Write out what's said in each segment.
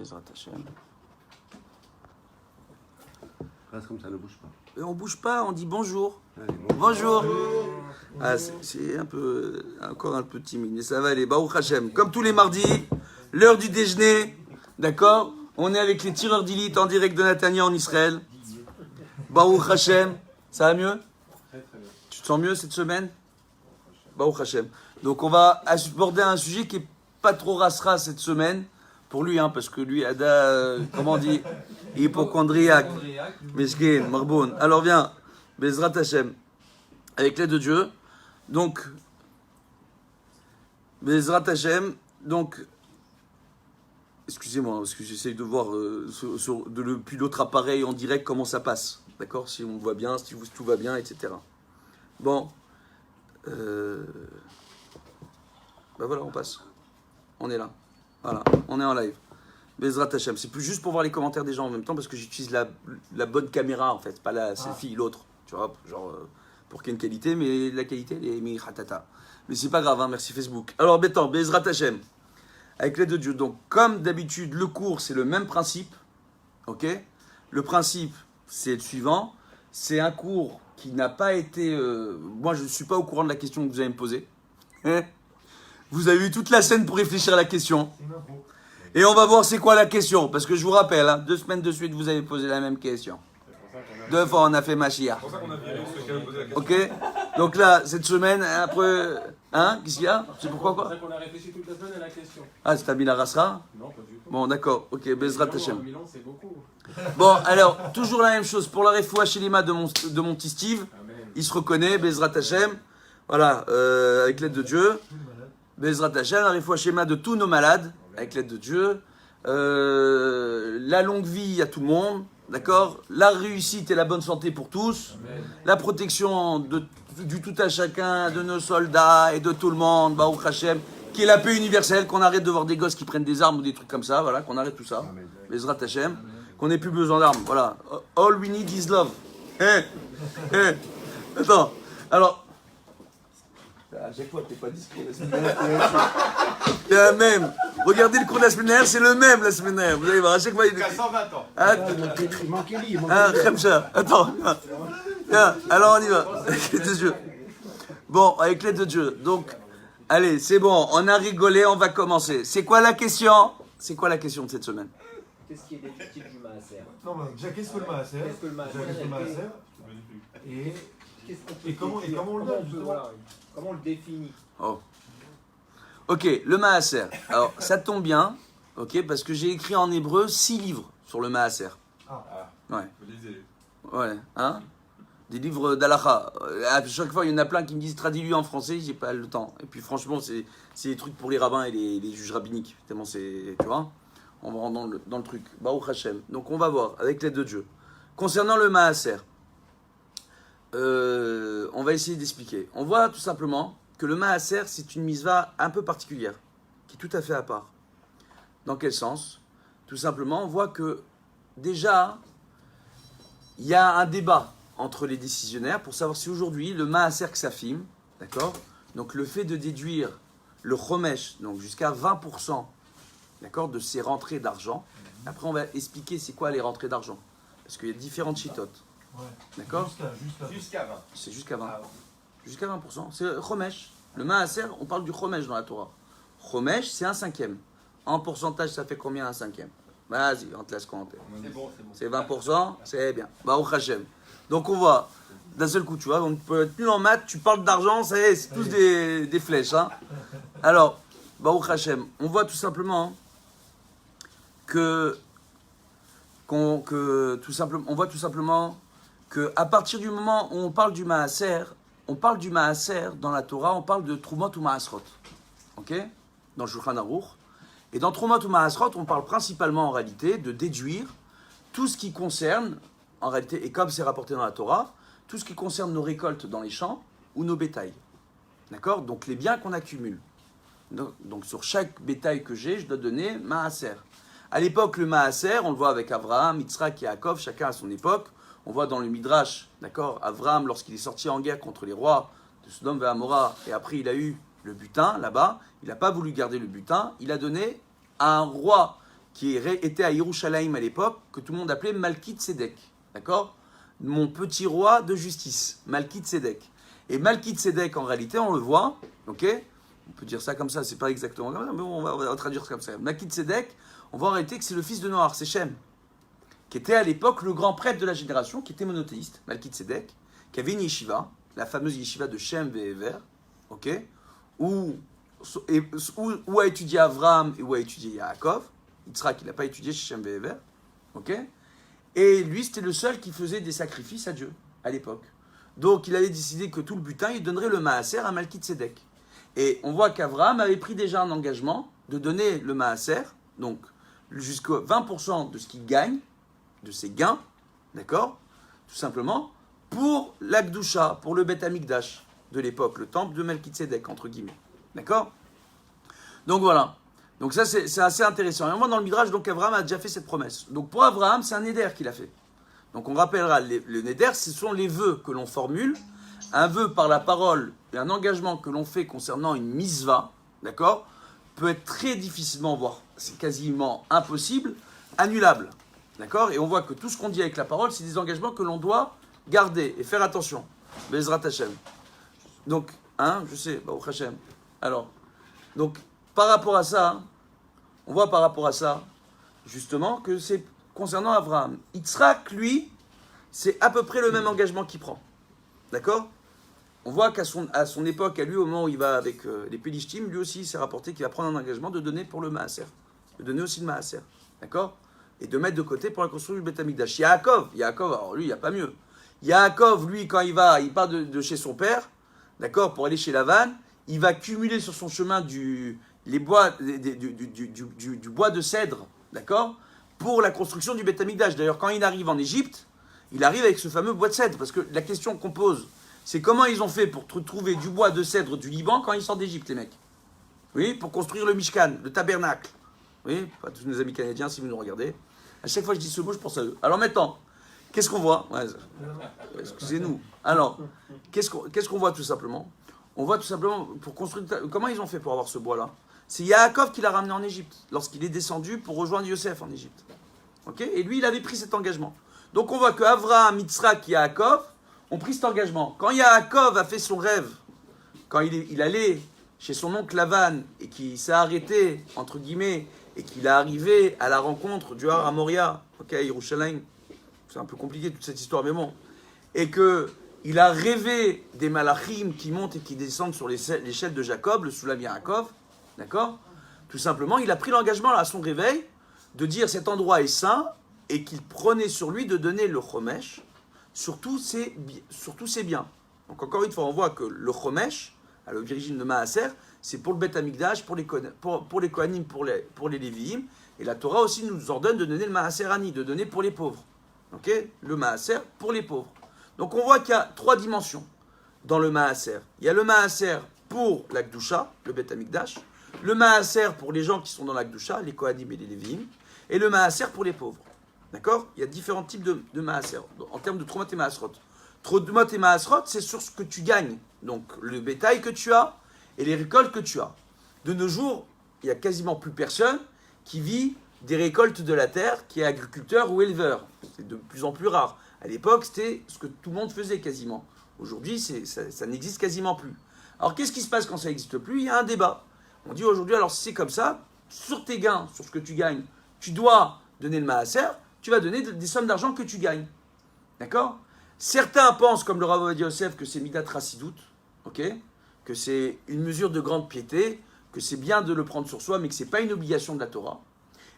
Bezrat Hashem. Reste comme ça, ne bouge pas. Et on bouge pas, on dit bonjour. Allez, Bonjour. Ah, c'est un peu, encore un peu timide, mais ça va aller. Baruch Hashem. Comme tous les mardis, l'heure du déjeuner, d'accord? On est avec les tireurs d'élite en direct de Netanya en Israël. Baruch Hashem. Ça va mieux? Tu te sens mieux cette semaine? Baruch Hashem. Donc on va aborder un sujet qui est pas trop rasera cette semaine. Pour lui, hein, parce que lui, Ada, comment on dit? Hypochondriaque. Meshkin, Marboun. Alors viens, Bezrat Hashem. Avec l'aide de Dieu. Donc, Bezrat Hashem. Donc, excusez-moi, parce que j'essaye de voir depuis l'autre appareil en direct comment ça passe. D'accord? Si on voit bien, si tout va bien, etc. Bon. Ben voilà, on passe. On est là. Voilà, on est en live. Bezrat Hashem. C'est plus juste pour voir les commentaires des gens en même temps parce que j'utilise la bonne caméra en fait, pas la selfie, l'autre. Tu vois, genre pour qu'il y ait une qualité, mais la qualité elle est mi-ratata. Mais c'est pas grave, hein, merci Facebook. Alors, béton, Bezrat Hashem. Avec l'aide de Dieu. Donc, comme d'habitude, le cours c'est le même principe. Ok? Le principe c'est le suivant. C'est un cours qui n'a pas été. Moi, je ne suis pas au courant de la question que vous allez me poser. Vous avez eu toute la scène pour réfléchir à la question. Et on va voir c'est quoi la question. Parce que je vous rappelle, hein, 2 semaines de suite, vous avez posé la même question. 2 fois, on a fait Mashiach. C'est pour ça qu'on a viré ceux qui avaient posé la question. Ok? Donc là, cette semaine, après. Hein? Qu'est-ce qu'il y a? C'est pourquoi quoi? C'est pour ça qu'on a réfléchi toute la semaine à la question. Ah, c'est Tamil Arasra? Non, pas du tout. Bon, d'accord. Ok, Bezrat Hashem. Milan, c'est beaucoup. Bon, alors, toujours la même chose. Pour la refoua Shelima de mon petit Steve, Amen. il se reconnaît, Bezrat Hashem. Voilà, avec l'aide de Dieu. Bezrat Hashem, la refoua Shelima de tous nos malades, avec l'aide de Dieu. La longue vie à tout le monde, d'accord? La réussite et la bonne santé pour tous. Amen. La protection du tout à chacun, de nos soldats et de tout le monde, Baruch Hashem, qui est la paix universelle, qu'on arrête de voir des gosses qui prennent des armes ou des trucs comme ça, voilà, qu'on arrête tout ça. Bezrat Hashem, qu'on n'ait plus besoin d'armes, voilà. All we need is love. Attends, alors. À chaque fois, t'es pas discret la semaine dernière. C'est la même. Regardez le cours de la semaine dernière, c'est le même la semaine dernière. Vous allez voir, à chaque fois, il est. 120 ans. Ah, il manquait lui. Khemcha, attends. Viens, alors on y va. Avec l'aide de Dieu. Bon, avec l'aide de Dieu. Donc, allez, c'est bon, on a rigolé, on va commencer. C'est quoi la question? C'est quoi la question de cette semaine? Qu'est-ce qui est définitif du maaser? Non, mais déjà, qu'est-ce que le maaser? Qu'est-ce que le maaser? Déjà, qu'est-ce que le maaser? Et, Et comment on le donne, justement? Comment on le définit? Oh. Ok, le Maaser. Alors, ça tombe bien, ok, parce que j'ai écrit en hébreu 6 livres sur le Maaser. Ouais. Vous lisez. Ouais, hein? Des livres d'Alacha. À chaque fois, il y en a plein qui me disent traduis-lui en français, j'ai pas le temps. Et puis, franchement, c'est des trucs pour les rabbins et les juges rabbiniques. Tellement c'est. Tu vois? On va rentrer dans le truc. Baruch Hashem. Donc, on va voir, avec l'aide de Dieu. Concernant le Maaser, on va essayer d'expliquer. On voit tout simplement que le Maaser, c'est une mitzvah un peu particulière, qui est tout à fait à part. Dans quel sens? Tout simplement, on voit que déjà, il y a un débat entre les décisionnaires pour savoir si aujourd'hui, le Maaser Ksafim, d'accord? Donc le fait de déduire le Chomesh, donc jusqu'à 20%, d'accord, de ces rentrées d'argent. Après, on va expliquer c'est quoi les rentrées d'argent. Parce qu'il y a différentes chitotes. Ouais. D'accord? Jusqu'à 20. C'est jusqu'à 20. Ah, ouais. Jusqu'à 20%. C'est Chomesh. Le Maaser, on parle du Chomesh dans la Torah. Chomesh, c'est 1/5. En pourcentage, ça fait combien 1/5? Vas-y, on te laisse compter. C'est bon, c'est bon. C'est 20%, c'est bien. Baruch Hashem. Donc on voit, d'un seul coup, tu vois, on peut être nul en maths, tu parles d'argent, ça y est, c'est tous des flèches. Hein. Alors, Baruch Hashem, on voit tout simplement on voit tout simplement que à partir du moment où on parle du Maaser, dans la Torah, on parle de Trumot ou Maasrot. Ok? Dans le Shulchan Aruch. Et dans Trumot ou Maasrot, on parle principalement en réalité de déduire tout ce qui concerne, en réalité, et comme c'est rapporté dans la Torah, tout ce qui concerne nos récoltes dans les champs ou nos bétails. D'accord? Donc les biens qu'on accumule. Donc sur chaque bétail que j'ai, je dois donner Maaser. À l'époque, le Maaser, on le voit avec Abraham, Yitzhak et Yaakov, chacun à son époque. On voit dans le Midrash, d'accord, Abraham, lorsqu'il est sorti en guerre contre les rois de Sodome et Amora, et après il a eu le butin là-bas, il n'a pas voulu garder le butin, il a donné à un roi qui était à Yerushalayim à l'époque, que tout le monde appelait Malkit Tzedek. D'accord? Mon petit roi de justice, Malkit Tzedek. Et Malkit Tzedek, en réalité, on le voit, ok? On peut dire ça comme ça, c'est pas exactement comme ça, mais on va traduire ça comme ça. Malkit Tzedek, on voit en réalité que c'est le fils de Noach, c'est Shem, qui était à l'époque le grand prêtre de la génération, qui était monothéiste, Malkit Tzedek, qui avait une yeshiva, la fameuse yeshiva de Shem Ve'ever, ok? Où a étudié Avraham et où a étudié Yaakov. Yitzhak, il n'a pas étudié chez Shem Ve'ever, ok? Et lui, c'était le seul qui faisait des sacrifices à Dieu, à l'époque. Donc, il avait décidé que tout le butin, il donnerait le maaser à Malkit Tzedek. Et on voit qu'Avraham avait pris déjà un engagement de donner le maaser, donc jusqu'à 20% de ce qu'il gagne, de ses gains, d'accord? Tout simplement, pour l'Akdusha, pour le Beth Amikdash de l'époque, le temple de Malkit Tzedek, entre guillemets. D'accord? Donc voilà. Donc ça, c'est assez intéressant. Et on voit dans le Midrash, donc Abraham a déjà fait cette promesse. Donc pour Abraham, c'est un néder qu'il a fait. Donc on rappellera, le néder, ce sont les vœux que l'on formule, un vœu par la parole et un engagement que l'on fait concernant une misva, d'accord, peut être très difficilement, voire c'est quasiment impossible, annulable. D'accord? Et on voit que tout ce qu'on dit avec la parole, c'est des engagements que l'on doit garder et faire attention. Bezrat Hashem. Donc, je sais, Baruch Hashem. Alors, donc, par rapport à ça, on voit par rapport à ça, justement, que c'est concernant Abraham. Yitzhak, lui, c'est à peu près le même engagement qu'il prend. D'accord? On voit qu'à son époque, à lui, au moment où il va avec les Pélishtim, lui aussi, il s'est rapporté qu'il va prendre un engagement de donner pour le Maaser. De donner aussi le Maaser. D'accord? Et de mettre de côté pour la construction du Beth Amikdash. Yaakov, alors lui, il n'y a pas mieux. Yaakov, lui, quand il part de chez son père, d'accord, pour aller chez Lavan, il va cumuler sur son chemin du bois de cèdre, d'accord, pour la construction du Beth Amikdash. D'ailleurs, quand il arrive en Égypte, il arrive avec ce fameux bois de cèdre, parce que la question qu'on pose, c'est comment ils ont fait pour trouver du bois de cèdre du Liban quand ils sortent d'Égypte, les mecs. Oui, pour construire le Mishkan, le tabernacle. Oui, pas tous nos amis canadiens, si vous nous regardez. À chaque fois que je dis ce mot, je pense à eux. Alors maintenant, qu'est-ce qu'on voit? Excusez-nous. Alors, qu'est-ce qu'on voit tout simplement? On voit tout simplement, pour construire... Comment ils ont fait pour avoir ce bois-là? C'est Yaakov qui l'a ramené en Égypte, lorsqu'il est descendu pour rejoindre Yosef en Égypte. Okay? Et lui, il avait pris cet engagement. Donc on voit que Avraham, Yitzhak et Yaakov ont pris cet engagement. Quand Yaakov a fait son rêve, quand il allait chez son oncle Lavan, et qu'il s'est arrêté, entre guillemets, et qu'il est arrivé à la rencontre du Har Moria, ok, Yerushalayim, c'est un peu compliqué toute cette histoire, mais bon, et qu'il a rêvé des malachim qui montent et qui descendent sur l'échelle de Jacob, le Soulam Yaakov, d'accord? Tout simplement, il a pris l'engagement à son réveil de dire cet endroit est saint et qu'il prenait sur lui de donner le chomesh sur tous ses biens. Donc encore une fois, on voit que le chomesh, à l'origine de Maaser, c'est pour le Beth Amikdash, pour les Kohanim, pour les Lévi'im, et la Torah aussi nous ordonne de donner le Maaser Ani, de donner pour les pauvres. Okay? Le Maaser pour les pauvres. Donc on voit qu'il y a 3 dimensions dans le Maaser. Il y a le Maaser pour l'Akdusha, le Beth Amikdash, le Maaser pour les gens qui sont dans l'Akdusha, les Kohanim et les Lévi'im, et le Maaser pour les pauvres. D'accord? Il y a différents types de Maaser, en termes de Trumot et Maasrot. Trumot et Maasrot, c'est sur ce que tu gagnes, donc le bétail que tu as et les récoltes que tu as. De nos jours, il n'y a quasiment plus personne qui vit des récoltes de la terre, qui est agriculteur ou éleveur. C'est de plus en plus rare. À l'époque, c'était ce que tout le monde faisait quasiment. Aujourd'hui, ça n'existe quasiment plus. Alors, qu'est-ce qui se passe quand ça n'existe plus? Il y a un débat. On dit aujourd'hui, alors si c'est comme ça, sur tes gains, sur ce que tu gagnes, tu dois donner le maaser, tu vas donner des sommes d'argent que tu gagnes. D'accord? Certains pensent, comme le Rav Ovadia Yosef, que c'est Midat Rassidout, ok? Que c'est une mesure de grande piété, que c'est bien de le prendre sur soi, mais que ce n'est pas une obligation de la Torah.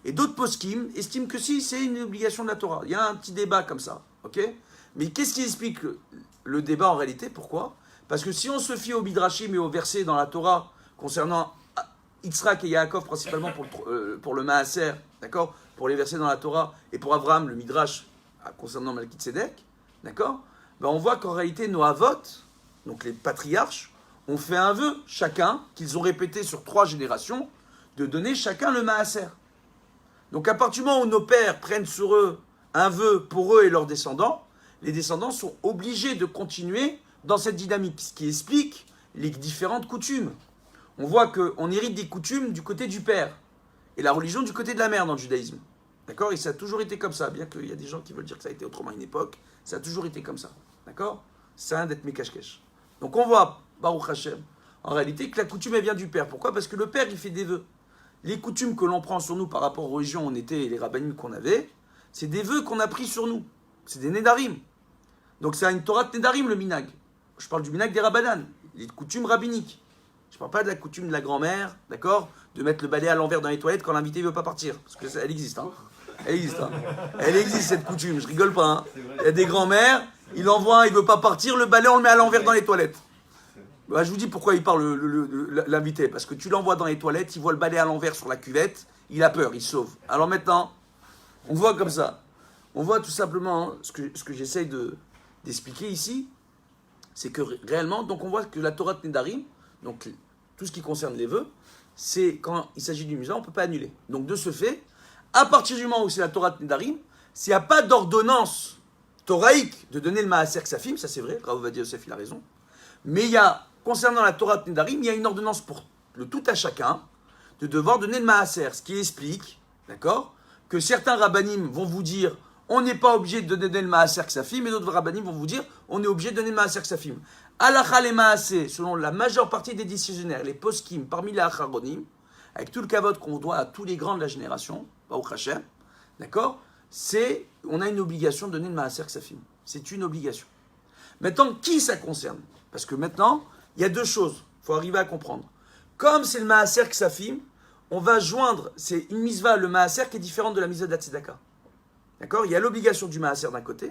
Et d'autres poskim estiment que si, c'est une obligation de la Torah. Il y a un petit débat comme ça, ok? Mais qu'est-ce qui explique le débat en réalité? Pourquoi? Parce que si on se fie au Midrashim et aux versets dans la Torah concernant Yitzhak et Yaakov, principalement pour le Maaser, d'accord? Pour les versets dans la Torah, et pour Abraham, le Midrash concernant Malkit Tzedek, d'accord? Ben on voit qu'en réalité, nos Avot, donc les patriarches, ont fait un vœu, chacun, qu'ils ont répété sur 3 générations, de donner chacun le Maaser. Donc à partir du moment où nos pères prennent sur eux un vœu pour eux et leurs descendants, les descendants sont obligés de continuer dans cette dynamique, ce qui explique les différentes coutumes. On voit qu'on hérite des coutumes du côté du père. et la religion du côté de la mer dans le judaïsme. D'accord? Et ça a toujours été comme ça, bien qu'il y a des gens qui veulent dire que ça a été autrement à une époque, ça a toujours été comme ça. D'accord? C'est un d'être Mekash-Kesh. Donc on voit, Baruch Hashem, en réalité, que la coutume, elle vient du père. Pourquoi? Parce que le père, il fait des vœux. Les coutumes que l'on prend sur nous par rapport aux religions où on était et les rabbinim qu'on avait, c'est des vœux qu'on a pris sur nous. C'est des Nédarim. Donc c'est une Torah de Nédarim, le minag. Je parle du minag des rabbanan, les coutumes rabbiniques. Je ne parle pas de la coutume de la grand-mère, d'accord? De mettre le balai à l'envers dans les toilettes quand l'invité ne veut pas partir. Parce que elle existe, hein. Elle existe, hein. Elle existe, cette coutume, je rigole pas, hein. Il y a des grands-mères, il envoie, il ne veut pas partir, le balai, on le met à l'envers dans les toilettes. Bah, je vous dis pourquoi il parle l'invité. Parce que tu l'envoies dans les toilettes, il voit le balai à l'envers sur la cuvette, il a peur, il se sauve. Alors maintenant, on voit comme ça. On voit tout simplement, hein, ce que j'essaye d'expliquer ici, c'est que réellement, donc on voit que la Torah de Nedarim, donc tout ce qui concerne les vœux, c'est quand il s'agit du musulman, on ne peut pas annuler. Donc de ce fait, à partir du moment où c'est la Torah de Nedarim, s'il n'y a pas d'ordonnance thoraïque de donner le Maaser Ksafim, ça c'est vrai, Rav Ovadia Yosef il a raison, mais il y a, concernant la Torah de Nedarim, il y a une ordonnance pour le tout à chacun de devoir donner le Maaser, ce qui explique, d'accord, que certains rabbanim vont vous dire on n'est pas obligé de donner le Maaser Ksafim, et d'autres rabbanim vont vous dire on est obligé de donner le Maaser Ksafim. Halacha les Maaser, selon la majeure partie des décisionnaires, les poskim, parmi les acharonim, avec tout le kavod qu'on doit à tous les grands de la génération, Baruch Hashem, d'accord, c'est, on a une obligation de donner le Maaser Ksafim. C'est une obligation. Maintenant, qui ça concerne? Parce que maintenant, il y a deux choses, il faut arriver à comprendre. Comme c'est le Maaser Ksafim, on va joindre, c'est une misva, le Maaser, qui est différente de la misva de la Tzedaka. D'accord? Il y a l'obligation du Maaser d'un côté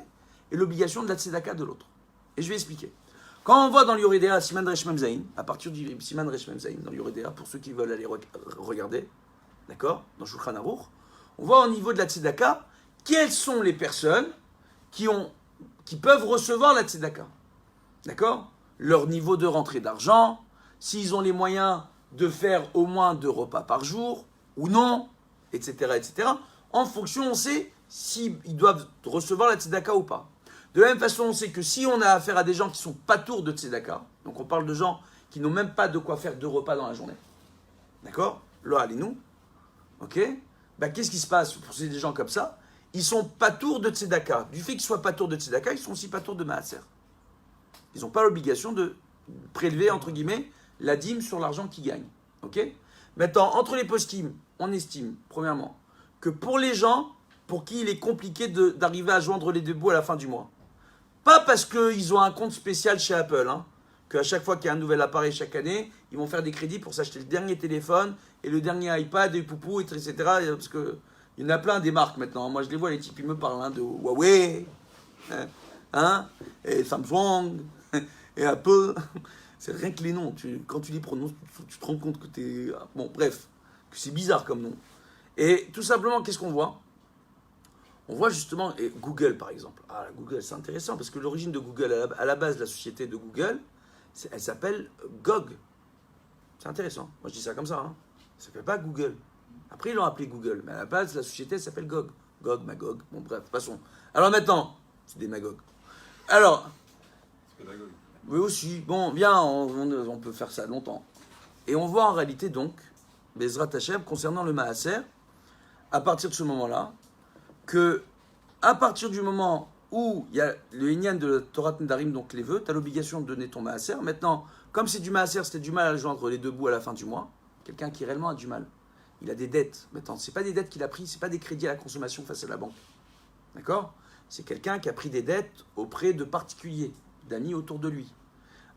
et l'obligation de la Tzedaka de l'autre. Et je vais expliquer. Quand on voit dans l'Yoredea Siman Resh Mem Zayin, à partir du Siman Resh Mem Zayin, dans l'Yoredea, pour ceux qui veulent aller regarder, d'accord? Dans Shulchan Aruch, on voit au niveau de la Tzedaka, quelles sont les personnes qui peuvent recevoir la Tzedaka. D'accord? Leur niveau de rentrée d'argent, s'ils ont les moyens de faire au moins 2 repas par jour, ou non, etc., etc. En fonction, on sait s'ils doivent recevoir la tzedaka ou pas. De la même façon, on sait que si on a affaire à des gens qui sont pas tours de tzedaka, donc on parle de gens qui n'ont même pas de quoi faire 2 repas dans la journée, d'accord? Lo alinu, ok? Bah, qu'est-ce qui se passe pour ces gens comme ça? Ils sont pas tours de tzedaka. Du fait qu'ils soient pas tours de tzedaka, ils sont aussi pas tours de maaser. Ils n'ont pas l'obligation de prélever, entre guillemets, la dîme sur l'argent qu'ils gagnent. Ok? Maintenant, entre les postim, on estime, premièrement, que pour les gens pour qui il est compliqué d'arriver à joindre les deux bouts à la fin du mois, pas parce qu'ils ont un compte spécial chez Apple, hein, qu'à chaque fois qu'il y a un nouvel appareil chaque année, ils vont faire des crédits pour s'acheter le dernier téléphone et le dernier iPad et poupou, etc. Parce qu'il y en a plein des marques maintenant. Moi, je les vois, les types, ils me parlent, hein, de Huawei, hein, et Samsung, et Apple. C'est rien que les noms. Quand tu les prononces, tu te rends compte que t'es... Bon, bref, que c'est bizarre comme nom. Et tout simplement, qu'est-ce qu'on voit? On voit justement, et Google par exemple. Ah, Google, c'est intéressant parce que l'origine de Google, à la base, la société de Google, elle s'appelle GOG. C'est intéressant. Moi, je dis ça comme ça. Hein. Ça ne s'appelle pas Google. Après, ils l'ont appelé Google. Mais à la base, la société, elle s'appelle GOG. GOG, Magog. Bon, bref, passons. Alors maintenant, c'est des Magog. Alors... Oui aussi. Bon, bien, on peut faire ça longtemps. Et on voit en réalité donc, Bezrat Hashem, concernant le Maaser, à partir de ce moment-là, que à partir du moment où il y a le Inyan de la Torah Nedarim, donc les vœux, tu as l'obligation de donner ton Maaser. Maintenant, comme c'est du Maaser, c'était du mal à joindre les 2 bouts à la fin du mois, quelqu'un qui réellement a du mal, il a des dettes. Maintenant, ce n'est pas des dettes qu'il a pris, ce n'est pas des crédits à la consommation face à la banque. D'accord? C'est quelqu'un qui a pris des dettes auprès de particuliers, d'amis autour de lui.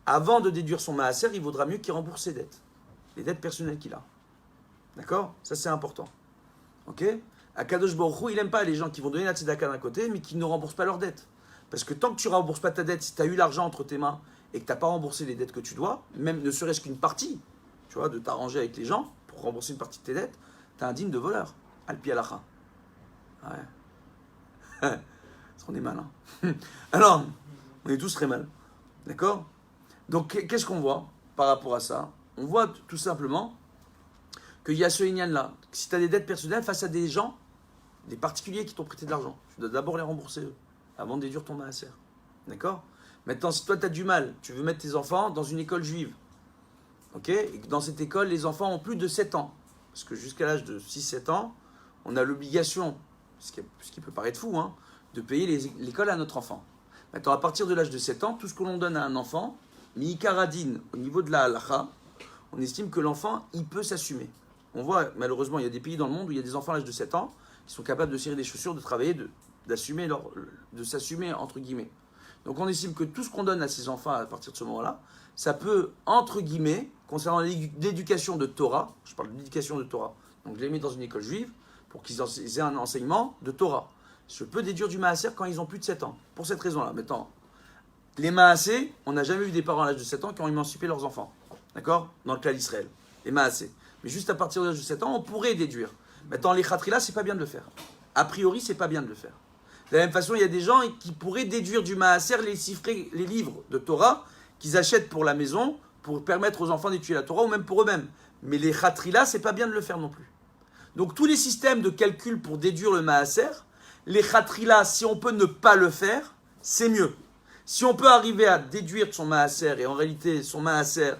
Avant de déduire son maaser, il vaudra mieux qu'il rembourse ses dettes. Les dettes personnelles qu'il a. D'accord? Ça, c'est important. Ok? Akadosh Baruch Hu, il n'aime pas les gens qui vont donner la tzedaka d'un côté, mais qui ne remboursent pas leurs dettes. Parce que tant que tu ne rembourses pas ta dette, si tu as eu l'argent entre tes mains et que tu n'as pas remboursé les dettes que tu dois, même ne serait-ce qu'une partie, tu vois, de t'arranger avec les gens pour rembourser une partie de tes dettes, tu es un digne de voleur. Alpi alacha. Ouais. On est mal, hein. Alors, on est tous très mal. D'accord? Donc, qu'est-ce qu'on voit par rapport à ça? On voit tout simplement qu'il y a ce Inyan-là. Si tu as des dettes personnelles face à des gens, des particuliers qui t'ont prêté de l'argent, tu dois d'abord les rembourser eux, avant de déduire ton maaser. D'accord? Maintenant, si toi tu as du mal, tu veux mettre tes enfants dans une école juive, ok? Et que dans cette école, les enfants ont plus de 7 ans. Parce que jusqu'à l'âge de 6-7 ans, on a l'obligation, ce qui peut paraître fou, hein, de payer l'école à notre enfant. Maintenant, à partir de l'âge de 7 ans, tout ce que l'on donne à un enfant, mi-karadine, au niveau de la halakha, on estime que l'enfant, il peut s'assumer. On voit, malheureusement, il y a des pays dans le monde où il y a des enfants à l'âge de 7 ans qui sont capables de cirer des chaussures, de travailler, de s'assumer, entre guillemets. Donc on estime que tout ce qu'on donne à ces enfants à partir de ce moment-là, ça peut, entre guillemets, concernant l'éducation de Torah, je parle d'éducation de Torah, donc je les mets dans une école juive pour qu'ils aient un enseignement de Torah. Je peux déduire du maaser quand ils ont plus de 7 ans, pour cette raison-là. Maintenant, les maaser, on n'a jamais eu des parents à l'âge de 7 ans qui ont émancipé leurs enfants, d'accord? Dans le cas d'Israël, les maaser. Mais juste à partir de l'âge de 7 ans, on pourrait déduire. Maintenant, les khatrila, c'est pas bien de le faire. A priori, c'est pas bien de le faire. De la même façon, il y a des gens qui pourraient déduire du maaser les livres de Torah qu'ils achètent pour la maison, pour permettre aux enfants d'étudier la Torah, ou même pour eux-mêmes. Mais les khatrila, c'est pas bien de le faire non plus. Donc tous les systèmes de calcul pour déduire le maaser, les khatrila, si on peut ne pas le faire, c'est mieux. Si on peut arriver à déduire son maaser, et en réalité son maaser,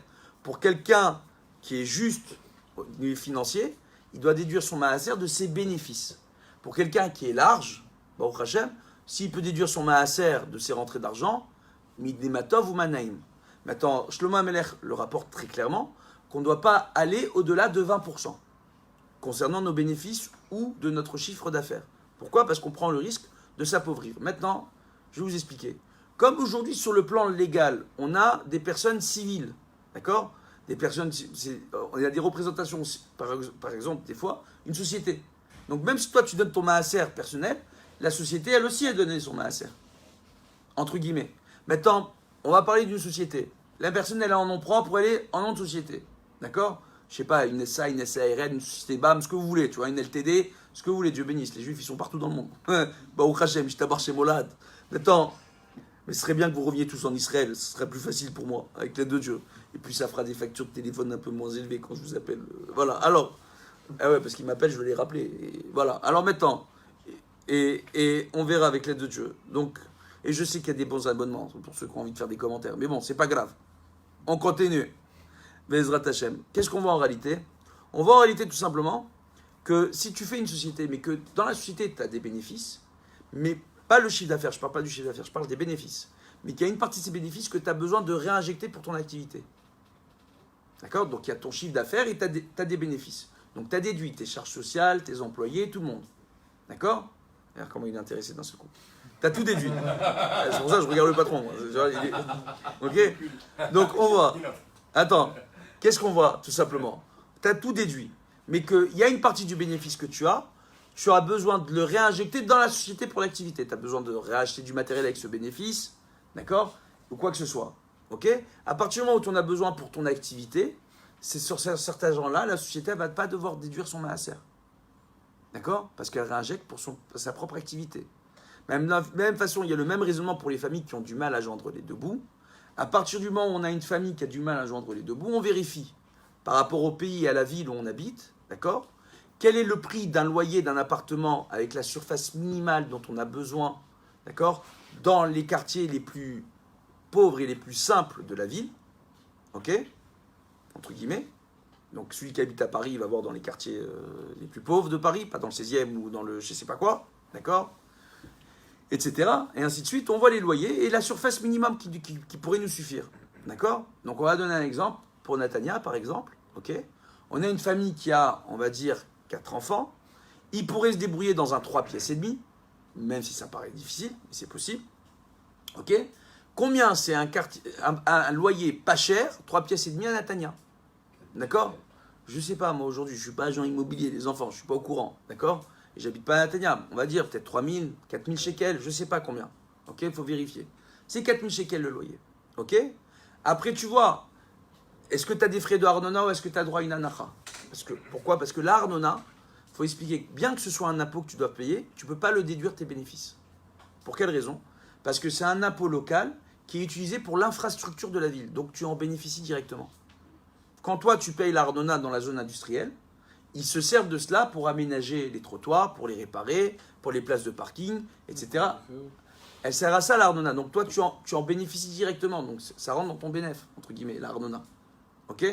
pour quelqu'un qui est juste au niveau financier, il doit déduire son maaser de ses bénéfices. Pour quelqu'un qui est large, Baruch Hashem, s'il peut déduire son maaser de ses rentrées d'argent, midnematov ou manaim. Maintenant, Shlomo Amelech le rapporte très clairement qu'on ne doit pas aller au-delà de 20% concernant nos bénéfices ou de notre chiffre d'affaires. Pourquoi? Parce qu'on prend le risque de s'appauvrir. Maintenant, je vais vous expliquer. Comme aujourd'hui, sur le plan légal, on a des personnes civiles, d'accord? Des personnes, il y a des représentations, par exemple, des fois, une société. Donc même si toi, tu donnes ton maaser personnel, la société, elle aussi, a donné son maaser. Entre guillemets. Maintenant, on va parler d'une société. La personne, elle est en nom propre, elle est en nom de société. D'accord? Je sais pas, une SA, une SARL, une société BAM, ce que vous voulez, tu vois, une LTD, ce que vous voulez, Dieu bénisse. Les juifs, ils sont partout dans le monde. Bah, au Krachem, je t'abarre chez Molad. Maintenant, mais ce serait bien que vous reveniez tous en Israël, ce serait plus facile pour moi, avec l'aide de Dieu. Et puis ça fera des factures de téléphone un peu moins élevées quand je vous appelle. Voilà, alors, ah ouais, parce qu'ils m'appellent, je vais les rappeler. Et voilà, alors maintenant, et on verra avec l'aide de Dieu. Donc, et je sais qu'il y a des bons abonnements pour ceux qui ont envie de faire des commentaires, mais bon, c'est pas grave. On continue. Bezrat Hashem. Qu'est-ce qu'on voit en réalité? On voit en réalité tout simplement que si tu fais une société, mais que dans la société, tu as des bénéfices, mais pas le chiffre d'affaires, je ne parle pas du chiffre d'affaires, je parle des bénéfices, mais qu'il y a une partie de ces bénéfices que tu as besoin de réinjecter pour ton activité. D'accord? Donc il y a ton chiffre d'affaires et tu as des bénéfices. Donc tu as déduit tes charges sociales, tes employés, tout le monde. D'accord? Regarde comment il est intéressé d'un seul coup. Tu as tout déduit. C'est pour ça que je regarde le patron. Ok? Donc on voit. Attends, qu'est-ce qu'on voit tout simplement? Tu as tout déduit. Mais qu'il y a une partie du bénéfice que tu auras besoin de le réinjecter dans la société pour l'activité. Tu as besoin de réacheter du matériel avec ce bénéfice, d'accord? Ou quoi que ce soit. Ok? À partir du moment où tu en as besoin pour ton activité, c'est sur certains gens-là, la société ne va pas devoir déduire son maaser. D'accord? Parce qu'elle réinjecte pour sa propre activité. De la même façon, il y a le même raisonnement pour les familles qui ont du mal à joindre les deux bouts. À partir du moment où on a une famille qui a du mal à joindre les deux bouts, on vérifie par rapport au pays et à la ville où on habite, d'accord? Quel est le prix d'un loyer d'un appartement avec la surface minimale dont on a besoin, d'accord? Dans les quartiers les plus pauvres et les plus simples de la ville, ok? Entre guillemets. Donc celui qui habite à Paris, il va voir dans les quartiers les plus pauvres de Paris, pas dans le 16e ou dans le je sais pas quoi, d'accord? Etc. Et ainsi de suite. On voit les loyers et la surface minimum qui pourrait nous suffire, d'accord? Donc on va donner un exemple pour Natania, par exemple, ok? On a une famille qui a, on va dire, 4 enfants. Il pourrait se débrouiller dans un 3 pièces et demi, même si ça paraît difficile, mais c'est possible. Ok? Combien c'est un loyer pas cher, 3 pièces et demi à Natania? D'accord? Je sais pas, moi aujourd'hui, je suis pas agent immobilier, les enfants, je suis pas au courant, d'accord? Et j'habite pas à Natania, on va dire peut-être 3000, 4000 shekels, je sais pas combien. Ok? Il faut vérifier. C'est 4000 shekels le loyer. Ok? Après, tu vois, est-ce que tu as des frais de Arnona ou est-ce que tu as droit à une anacha? Pourquoi? Parce que l'Arnona, il faut expliquer, bien que ce soit un impôt que tu dois payer, tu ne peux pas le déduire tes bénéfices. Pour quelle raison? Parce que c'est un impôt local qui est utilisé pour l'infrastructure de la ville, donc tu en bénéficies directement. Quand toi tu payes l'Arnona dans la zone industrielle, ils se servent de cela pour aménager les trottoirs, pour les réparer, pour les places de parking, etc. Elle sert à ça l'Arnona, donc toi tu en bénéficies directement, donc ça rentre dans ton bénéfice, entre guillemets, l'Arnona. Ok?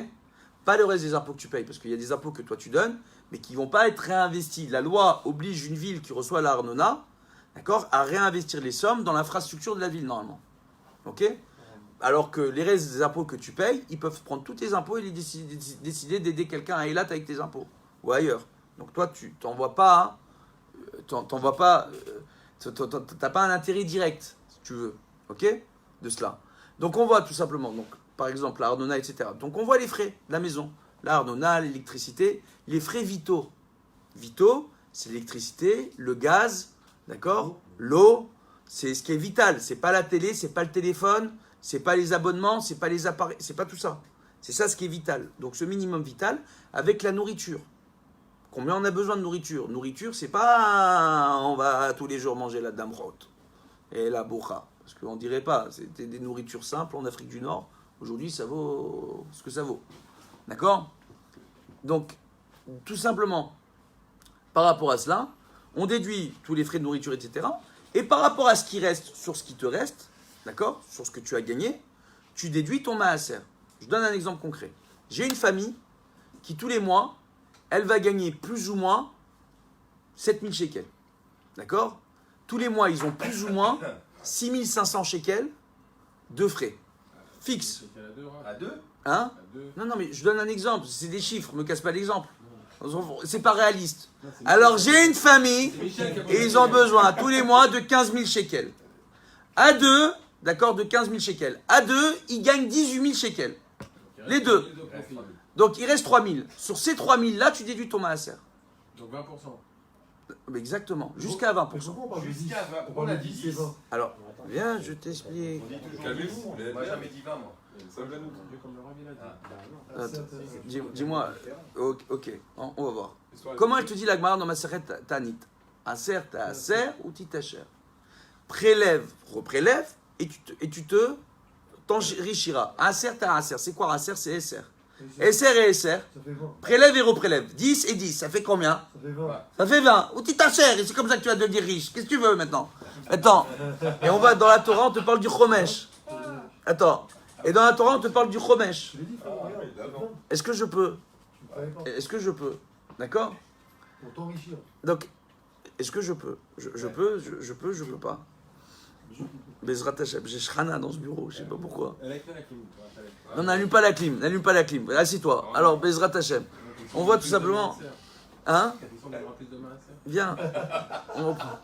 pas le reste des impôts que tu payes, parce qu'il y a des impôts que toi tu donnes, mais qui ne vont pas être réinvestis. La loi oblige une ville qui reçoit la Arnona, d'accord, à réinvestir les sommes dans l'infrastructure de la ville, normalement. Ok? Alors que les restes des impôts que tu payes, ils peuvent prendre tous tes impôts et décider d'aider quelqu'un à Eilat avec tes impôts, ou ailleurs. Donc toi, tu t'envoies pas, t'as pas un intérêt direct, si tu veux, ok, de cela. Donc on voit tout simplement, donc, par exemple, la Arnona, etc. Donc on voit les frais de la maison, la Arnona, l'électricité, les frais vitaux. Vitaux, c'est l'électricité, le gaz, d'accord, l'eau, c'est ce qui est vital. C'est pas la télé, c'est pas le téléphone, c'est pas les abonnements, c'est pas les appareils, c'est pas tout ça. C'est ça ce qui est vital. Donc ce minimum vital avec la nourriture. Combien on a besoin de nourriture? Nourriture, c'est pas on va tous les jours manger la damrot et la bourra. Parce qu'on dirait pas, c'était des nourritures simples en Afrique du Nord. Aujourd'hui, ça vaut ce que ça vaut. D'accord? Donc, tout simplement, par rapport à cela, on déduit tous les frais de nourriture, etc. Et par rapport à ce qui reste, sur ce qui te reste, d'accord? Sur ce que tu as gagné, tu déduis ton maaser. Je donne un exemple concret. J'ai une famille qui, tous les mois, elle va gagner plus ou moins 7000 shekels. D'accord? Tous les mois, ils ont plus ou moins 6500 shekels de frais. Fixes. À deux? Hein? Non, mais je donne un exemple. C'est des chiffres, me casse pas l'exemple. C'est pas réaliste. Alors, j'ai une famille et ils ont besoin tous les mois de 15 000 shekels. À deux, d'accord, de 15 000 shekels. À deux, ils gagnent 18 000 shekels. Les deux. Donc, il reste 3 000. Sur ces 3 000 là, tu déduis ton maaser. Donc 20%. Exactement, jusqu'à 20%. Pourquoi on parle de 10? Jusqu'à 20. On parle On a de dit 10 et 10. 20. Alors, viens, je t'explique. On dit toujours Calmez-vous, 10. vous l'avez Moi, bien. jamais dit 20, moi. Ça me gêne. Comme le Ravi l'a dit. Ah. Attends, dis-moi, ok, on va voir. Histoire- Comment elle te dit la Gemara dans ma Maseret Tanit? Aser, Aser ou Titacher? Prélève, reprélève, et tu te t'enrichiras. Aser, Aser. C'est quoi Aser? C'est Esser. Esser et Esser. Ça fait 20. Prélève et reprélève. 10 et 10, ça fait combien? Ça fait 20. Ça fait 20. Ou Titacher, et c'est comme ça que tu vas devenir riche. Qu'est-ce que tu veux maintenant? Attends. Et on va dans la Torah, on te parle du Chomesh. Attends. Et dans la Torah, on te parle du Chomesh. Je l'ai dit, frère, regarde. Est-ce que je peux? Tu me croyais pas. Est-ce que je peux? D'accord? Pour t'enrichir. Donc, est-ce que je peux? Je peux, je peux pas. Bezrat Hashem, j'ai Shrana dans ce bureau, je sais pas pourquoi. Elle a écrit la clim. Non, n'allume pas la clim, n'allume pas la clim. Assieds-toi. Alors, Bezrat Hashem. On voit tout simplement. Hein? Viens. On reprend.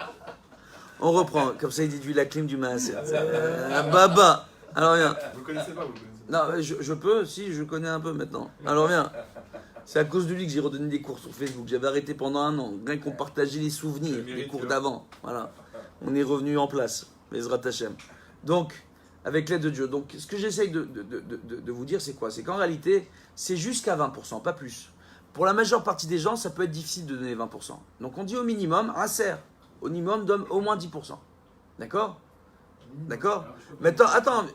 On reprend. Comme ça, il déduit la clim du maaser. Baba. Alors, viens. Vous le connaissez pas, vous le connaissez pas. Non, je peux, si, je connais un peu maintenant. Alors, viens. C'est à cause de lui que j'ai redonné des cours sur Facebook. J'avais arrêté pendant un an. Rien qu'on partageait les souvenirs, les cours d'avant. Voilà. On est revenu en place. Bezrat Hashem. Donc, avec l'aide de Dieu. Donc, ce que j'essaye de vous dire, c'est quoi? C'est qu'en réalité, c'est jusqu'à 20%, pas plus. Pour la majeure partie des gens, ça peut être difficile de donner 20%. Donc, on dit au minimum, un cerf. Au minimum, donne au moins 10%. D'accord? D'accord? Mais attends.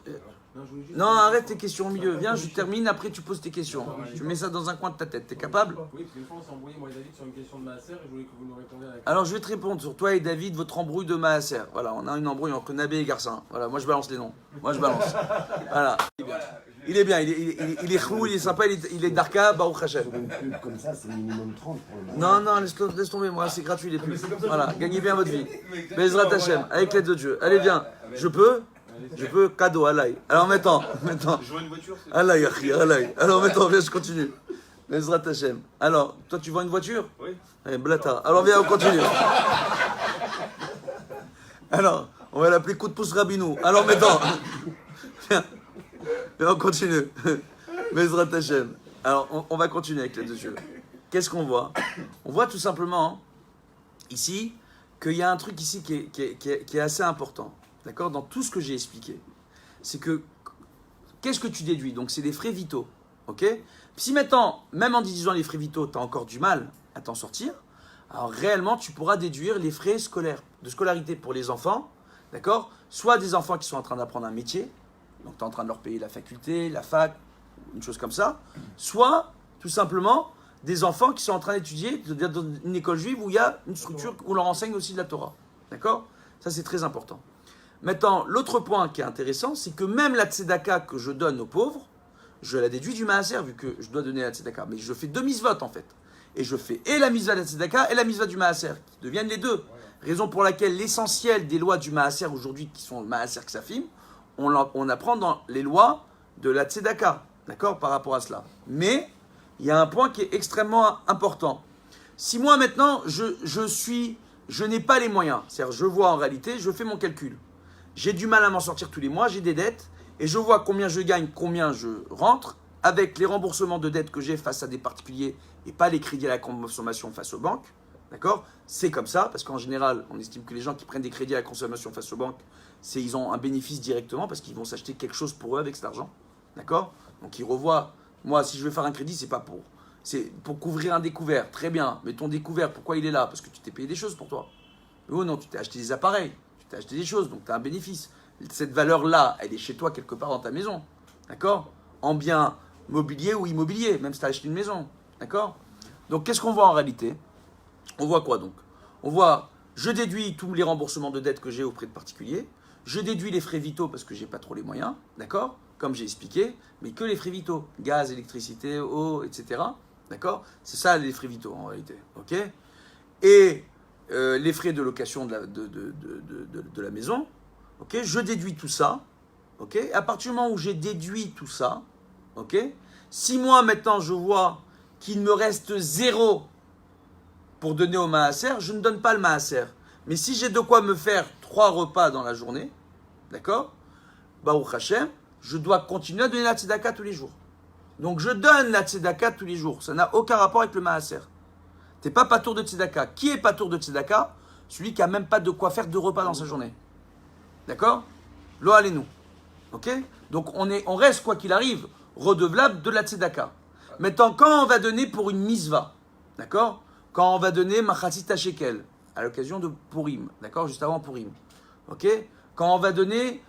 Non, arrête tes questions au milieu. Viens, je termine, après tu poses tes questions. Tu mets ça dans un coin de ta tête. T'es capable? Oui, parce qu'une fois on s'est embrouillé, moi et David, sur une question de Maaser, et je voulais que vous nous répondiez à la question. Alors, je vais te répondre sur toi et David, votre embrouille de Maaser. Voilà, on a une embrouille entre Nabé et Garcin. Voilà, moi je balance les noms. Moi je balance. Voilà. Il est bien, il est chou, il est sympa, il est Darka, Baruch Hashem. Sur une pub comme ça, c'est minimum 30 pour le Non, moment. non, laisse tomber, moi, c'est gratuit les pubs. Voilà, gagnez bien votre vie. Bezrat Hashem, avec l'aide de Dieu. Allez, viens. Je peux, cadeau, Alaï. Alors maintenant. Je vois une voiture, c'est. Alaï, Achi, Alaï. Alors maintenant, viens, je continue. Bezrat Hashem. Alors, toi, tu vends une voiture? Oui. Allez, blata. Alors, viens, on continue. Alors, on va l'appeler coup de pouce Rabinou. Alors maintenant, viens, on continue. Bezrat Hashem. Alors, on va continuer avec l'aide de Dieu. Qu'est-ce qu'on voit? On voit tout simplement, ici, qu'il y a un truc ici qui est assez important. D'accord? Dans tout ce que j'ai expliqué. C'est que, qu'est-ce que tu déduis? Donc, c'est les frais vitaux. Ok? Si maintenant, même en déduisant les frais vitaux, tu as encore du mal à t'en sortir, alors réellement, tu pourras déduire les frais scolaires, de scolarité pour les enfants. D'accord? Soit des enfants qui sont en train d'apprendre un métier, donc tu es en train de leur payer la faculté, la fac, une chose comme ça. Soit, tout simplement, des enfants qui sont en train d'étudier dans une école juive où il y a une structure où on leur enseigne aussi de la Torah. D'accord? Ça, c'est très important. Maintenant, l'autre point qui est intéressant, c'est que même la tzedaka que je donne aux pauvres, je la déduis du maaser, vu que je dois donner la tzedaka. Mais je fais 2 misvot, en fait. Et je fais et la misva de la tzedaka et la misva du maaser, qui deviennent les deux. Raison pour laquelle l'essentiel des lois du maaser aujourd'hui, qui sont le maaser ksafim, on apprend dans les lois de la tzedaka, d'accord, par rapport à cela. Mais il y a un point qui est extrêmement important. Si moi maintenant, je n'ai pas les moyens, c'est-à-dire je vois en réalité, je fais mon calcul. J'ai du mal à m'en sortir tous les mois, j'ai des dettes, et je vois combien je gagne, combien je rentre, avec les remboursements de dettes que j'ai face à des particuliers, et pas les crédits à la consommation face aux banques. D'accord ? C'est comme ça, parce qu'en général, on estime que les gens qui prennent des crédits à la consommation face aux banques, ils ont un bénéfice directement, parce qu'ils vont s'acheter quelque chose pour eux avec cet argent. D'accord ? Donc ils revoient, moi si je veux faire un crédit, c'est pour couvrir un découvert. Très bien, mais ton découvert, pourquoi il est là ? Parce que tu t'es payé des choses pour toi. Oh non, tu t'es acheté des appareils, tu t'es acheté des choses, donc tu as un bénéfice. Cette valeur-là, elle est chez toi quelque part dans ta maison. D'accord ? En bien mobilier ou immobilier, même si tu as acheté une maison. D'accord ? Donc qu'est-ce qu'on voit en réalité ? On voit quoi donc ? On voit, je déduis tous les remboursements de dettes que j'ai auprès de particuliers, je déduis les frais vitaux parce que j'ai pas trop les moyens, d'accord ? Comme j'ai expliqué, mais que les frais vitaux, gaz, électricité, eau, etc. D'accord ? C'est ça les frais vitaux en réalité, ok ? Et les frais de location de la maison, ok ? Je déduis tout ça, ok ? À partir du moment où j'ai déduit tout ça, ok ? Si moi maintenant je vois qu'il me reste 0 pour donner au maaser, je ne donne pas le maaser. Mais si j'ai de quoi me faire 3 repas dans la journée, d'accord ? Baruch Hashem, je dois continuer à donner la tzedaka tous les jours. Donc je donne la tzedaka tous les jours. Ça n'a aucun rapport avec le maaser. T'es pas patour de tzedaka. Qui est patour de tzedaka ? Celui qui a même pas de quoi faire 2 repas dans sa journée. D'accord ? Lo allez-nous. Ok ? Donc on reste, quoi qu'il arrive, redevable de la tzedaka. Maintenant, quand on va donner pour une misva, d'accord ? Quand on va donner machatzit shekel, à l'occasion de Purim, d'accord ? Juste avant Purim. Ok ? Quand on va donner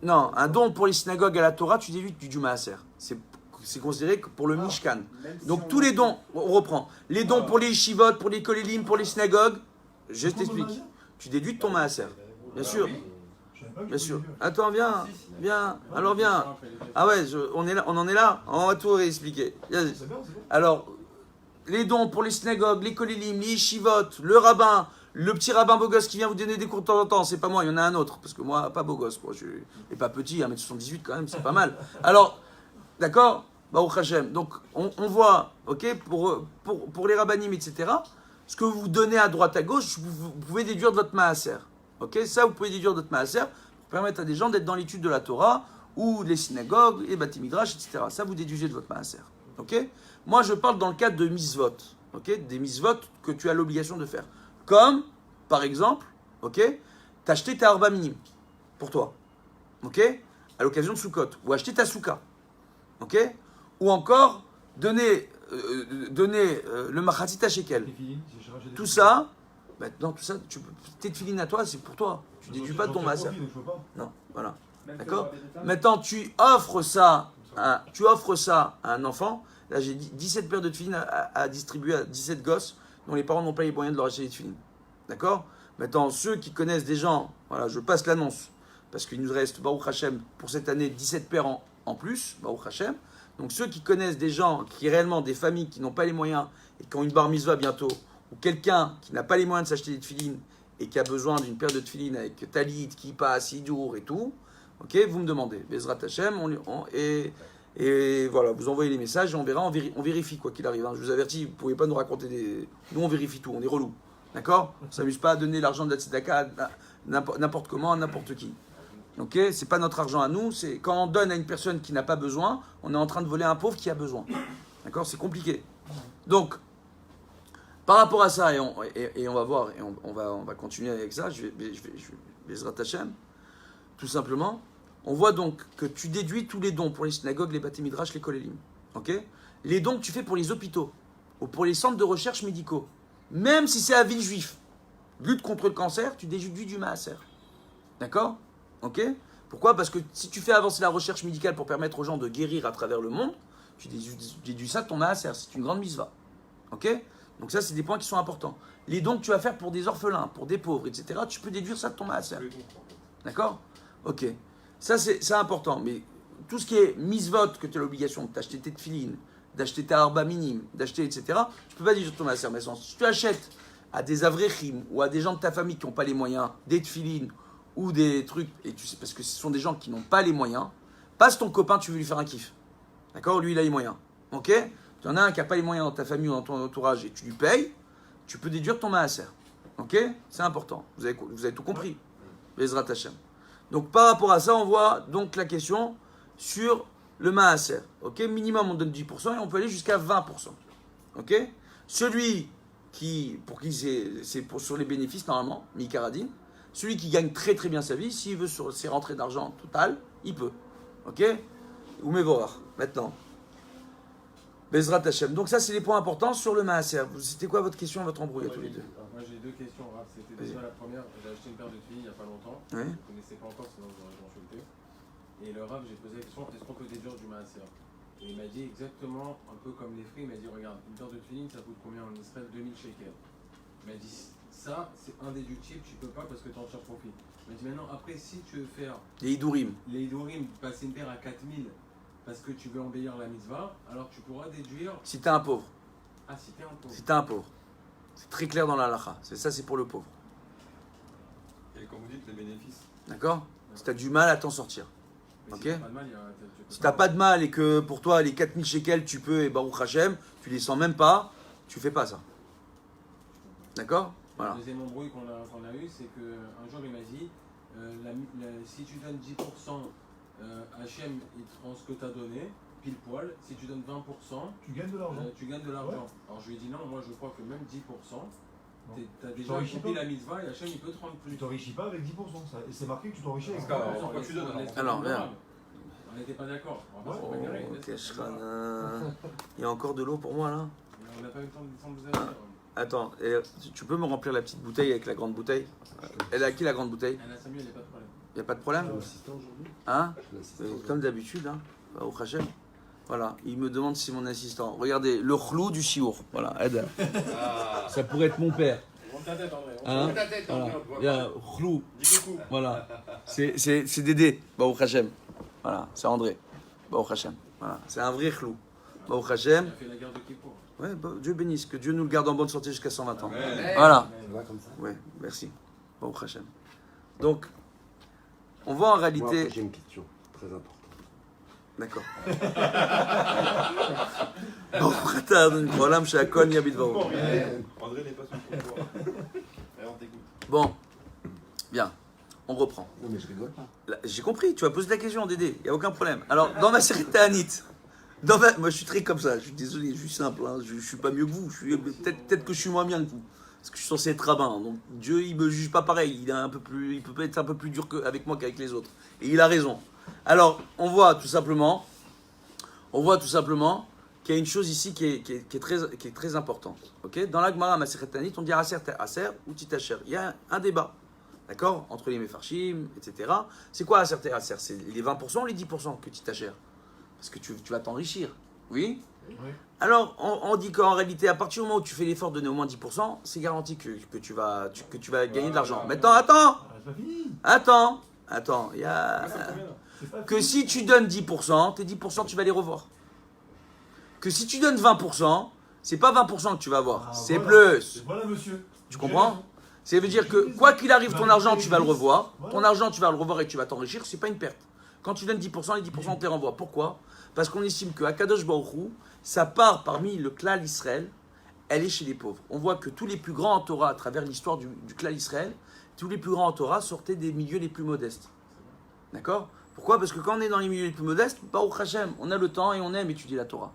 un don pour les synagogues à la Torah, tu déduis du maaser. C'est considéré que pour le Mishkan. Donc tous les dons, on reprend. Les dons pour les yeshivot, pour les kolélim, pour les synagogues, je t'explique. Tu déduis de ton maaser. Bien sûr. Bien sûr. Attends, viens. Alors viens. Ah ouais, on en est là. On va tout réexpliquer. Alors, les dons pour les synagogues, les kolélim, les yeshivot, le rabbin, le petit rabbin beau gosse qui vient vous donner des cours de temps en temps, c'est pas moi, il y en a un autre. Parce que moi, pas beau gosse, quoi. Je suis pas petit, 1m78 quand même, c'est pas mal. Alors, d'accord ? Baruch Hashem. Donc, on voit, ok, pour les rabbanim, etc., ce que vous donnez à droite, à gauche, vous pouvez déduire de votre maaser. Ok ? Ça, vous pouvez déduire de votre maaser pour permettre à des gens d'être dans l'étude de la Torah, ou les synagogues, les bati midrash, etc. Ça, vous déduisez de votre maaser. Ok ? Moi, je parle dans le cadre de misvot. Ok ? Des misvot que tu as l'obligation de faire. Comme, par exemple, ok, t'acheter ta arba minime pour toi, ok, à l'occasion de Sukkot, ou acheter ta souka, ok, ou encore donner le machatzit shekel. Tout ça, maintenant tout ça, tes tefilines à toi, c'est pour toi. Tu déduis pas de ton maaser. Non, voilà, d'accord. Maintenant, tu offres ça à un enfant. Là, j'ai 17 paires de tefilines à distribuer à 17 gosses dont les parents n'ont pas les moyens de leur acheter des tefilines. D'accord ? Maintenant, ceux qui connaissent des gens, voilà, je passe l'annonce, parce qu'il nous reste, Baruch Hashem, pour cette année, 17 paires en plus, Baruch Hashem. Donc ceux qui connaissent des gens, qui réellement, des familles qui n'ont pas les moyens, et qui ont une bar mitzvah bientôt, ou quelqu'un qui n'a pas les moyens de s'acheter des tefilines, et qui a besoin d'une paire de tefilines avec talit, kippa, sidour et tout, ok, vous me demandez. Bezrat Hashem, et voilà, vous envoyez les messages et on verra, on vérifie quoi qu'il arrive. Hein. Je vous avertis, vous ne pouvez pas nous raconter des... Nous, on vérifie tout, on est relou. D'accord ? On ne s'amuse pas à donner l'argent de la tzedaka à n'importe comment, à n'importe qui. Ok ? C'est pas notre argent à nous, c'est quand on donne à une personne qui n'a pas besoin, on est en train de voler un pauvre qui a besoin. D'accord ? C'est compliqué. Donc, par rapport à ça, et on va voir, et on va continuer avec ça, je vais Bezrat Hashem, tout simplement. On voit donc que tu déduis tous les dons pour les synagogues, les bati midrash, les kolélim. Okay ? Les dons que tu fais pour les hôpitaux ou pour les centres de recherche médicaux, même si c'est à ville juif, lutte contre le cancer, tu déduis du maaser. D'accord ? Ok ? Pourquoi ? Parce que si tu fais avancer la recherche médicale pour permettre aux gens de guérir à travers le monde, tu déduis ça de ton maaser. C'est une grande misva. Ok ? Donc ça, c'est des points qui sont importants. Les dons que tu vas faire pour des orphelins, pour des pauvres, etc., tu peux déduire ça de ton maaser. D'accord ? Ok. Ça, c'est important. Mais tout ce qui est misvot, que tu as l'obligation d'acheter tes tefilines, d'acheter tes arba minimes, d'acheter, etc., tu peux pas déduire ton maaser. Mais si tu achètes à des avrechim ou à des gens de ta famille qui n'ont pas les moyens, des tefilines ou des trucs, et tu sais, parce que ce sont des gens qui n'ont pas les moyens, passe ton copain, tu veux lui faire un kiff. D'accord? Lui, il a les moyens. Ok? Tu en as un qui n'a pas les moyens dans ta famille ou dans ton entourage et tu lui payes, tu peux déduire ton maaser. Ok? C'est important. Vous avez tout compris. Bezrat Hashem. Donc par rapport à ça, on voit donc la question sur le maaser. Ok? Minimum, on donne 10% et on peut aller jusqu'à 20%. Ok? Celui pour qui c'est sur les bénéfices normalement, Mikaradin, celui qui gagne très très bien sa vie, s'il veut sur ses rentrées d'argent totales, il peut. Ok? Ou Mevorach. Maintenant. Bezrat Hashem. Donc ça, c'est les points importants sur le maaser. C'était quoi votre question, votre embrouille à tous les deux? Moi j'ai deux questions, Raph. C'était déjà la première. J'ai acheté une paire de filles il n'y a pas longtemps. Oui. Je ne connaissais pas encore, sinon j'aurais consulté. Et le Raph, j'ai posé la question, est-ce qu'on peut déduire du maaser? Et il m'a dit exactement, un peu comme les frais, il m'a dit, regarde, une paire de filles, ça coûte combien en Israël? 2000 shekels. Il m'a dit, ça, c'est indéductible, tu peux pas parce que tu en tires profit. Il m'a dit, maintenant, après, si tu veux faire Les Idourim. les Idorim, passer une paire à 4000 parce que tu veux embellir la mitzvah, alors tu pourras déduire. Si t'es un pauvre. Ah, si t'es un pauvre. Si t'es un pauvre. C'est très clair dans la halakha. C'est pour le pauvre. Et quand vous dites les bénéfices, D'accord? Si t'as du mal à t'en sortir. Mais Ok. si t'as pas de mal, tu peux Si t'as pas de mal et que pour toi les 4000 shekels tu peux et Baruch Hashem, tu les sens même pas, tu fais pas ça. D'accord? Voilà. Le deuxième embrouille qu'on a eu, c'est qu'un jour il m'a dit si tu donnes 10%, Hachem il te rend ce que tu as donné, pile poil. Si tu donnes 20%, Tu gagnes de l'argent. tu gagnes de l'argent. Alors je lui ai dit non, moi je crois que même 10%, tu as déjà t'enrichis accompli pas. la mitzvah et Hachem il peut te rendre Tu plus. t'enrichis pas avec 10%. Ça. Et c'est marqué que tu t'enrichis avec Parce que, 10%. pourquoi tu donnes, alors, viens. On n'était pas d'accord. On va pas se Oh, bagarrer. ok, Shrana. Il y a encore de l'eau pour moi là? On n'a pas eu le temps de vous dire. Attends, tu peux me remplir la petite bouteille avec la grande bouteille? Elle est à qui la grande bouteille? Elle a Samuel, il n'y a pas de problème. Il n'y a pas de problème? Je suis l'assistant aujourd'hui. Hein? Je suis l'assistant aujourd'hui. Comme d'habitude, hein? Au Hachem. Voilà, il me demande si c'est mon assistant. Regardez, le chlou du chiour. Voilà, aide. Ça pourrait être mon père. Monte ta tête, André. Hein? Ta tête, Voilà. on voit Il y a chlou. Dis coucou. Voilà. C'est Dédé. Baruch Hashem. Voilà, c'est André. Baruch Hashem. Voilà, c'est un vrai chlou. Baruch Hashem. Il a fait la guerre de Kippour. Ouais, Dieu bénisse. Que Dieu nous le garde en bonne santé jusqu'à 120 ans. Amen. Voilà. Ça va comme ça? Ouais, merci. Baruch Hashem. Donc, on voit en Moi, réalité. après, j'ai une question très importante. D'accord. Baruch atah Adonai Olam she'akol nהיה bidvaro. André n'est pas sur le pouvoir. Allez, on t'écoute. Bon, bien, on reprend. Non, mais je rigole pas. Là, j'ai compris, tu vas poser la question, Dédé, il n'y a aucun problème. Alors, dans ma série Ta'anit, moi je suis très comme ça, je suis désolé, je suis simple, hein, je ne suis pas mieux que vous, peut-être que je suis moins bien que vous, parce que je suis censé être rabbin, donc Dieu il me juge pas pareil, il peut être un peu plus dur avec moi qu'avec les autres, et il a raison. Alors, on voit tout simplement qu'il y a une chose ici qui est très importante. Okay, dans la Gemara Masechet Ta'anit, on dit Aser ou Titacher. Il y a un débat, d'accord, entre les Mefarshim, etc. C'est quoi Aser? C'est les 20% ou les 10% que Titacher? Parce que tu vas t'enrichir. Oui? Oui. Alors, on dit qu'en réalité, à partir du moment où tu fais l'effort de donner au moins 10%, c'est garanti que tu vas gagner de l'argent. Maintenant, Ah, c'est pas fini. attends, il y a... C'est pas Que fini. si tu donnes 10%, tes 10%, tu vas les revoir. Que si tu donnes 20%, c'est pas 20% que tu vas avoir, Ah, c'est voilà. plus. Voilà, monsieur. Tu comprends? Ça veut dire que quoi qu'il arrive, ton argent, tu vas le revoir. Ton argent, tu vas le revoir et tu vas t'enrichir, c'est pas une perte. Quand tu donnes 10%, les 10% te les renvoient. Pourquoi? Parce qu'on estime que Akadosh Baruch Hu, sa part parmi le klal Israël, elle est chez les pauvres. On voit que tous les plus grands en Torah, à travers l'histoire du klal Israël, tous les plus grands en Torah sortaient des milieux les plus modestes. D'accord? Pourquoi? Parce que quand on est dans les milieux les plus modestes, Baruch Hashem, on a le temps et on aime étudier la Torah.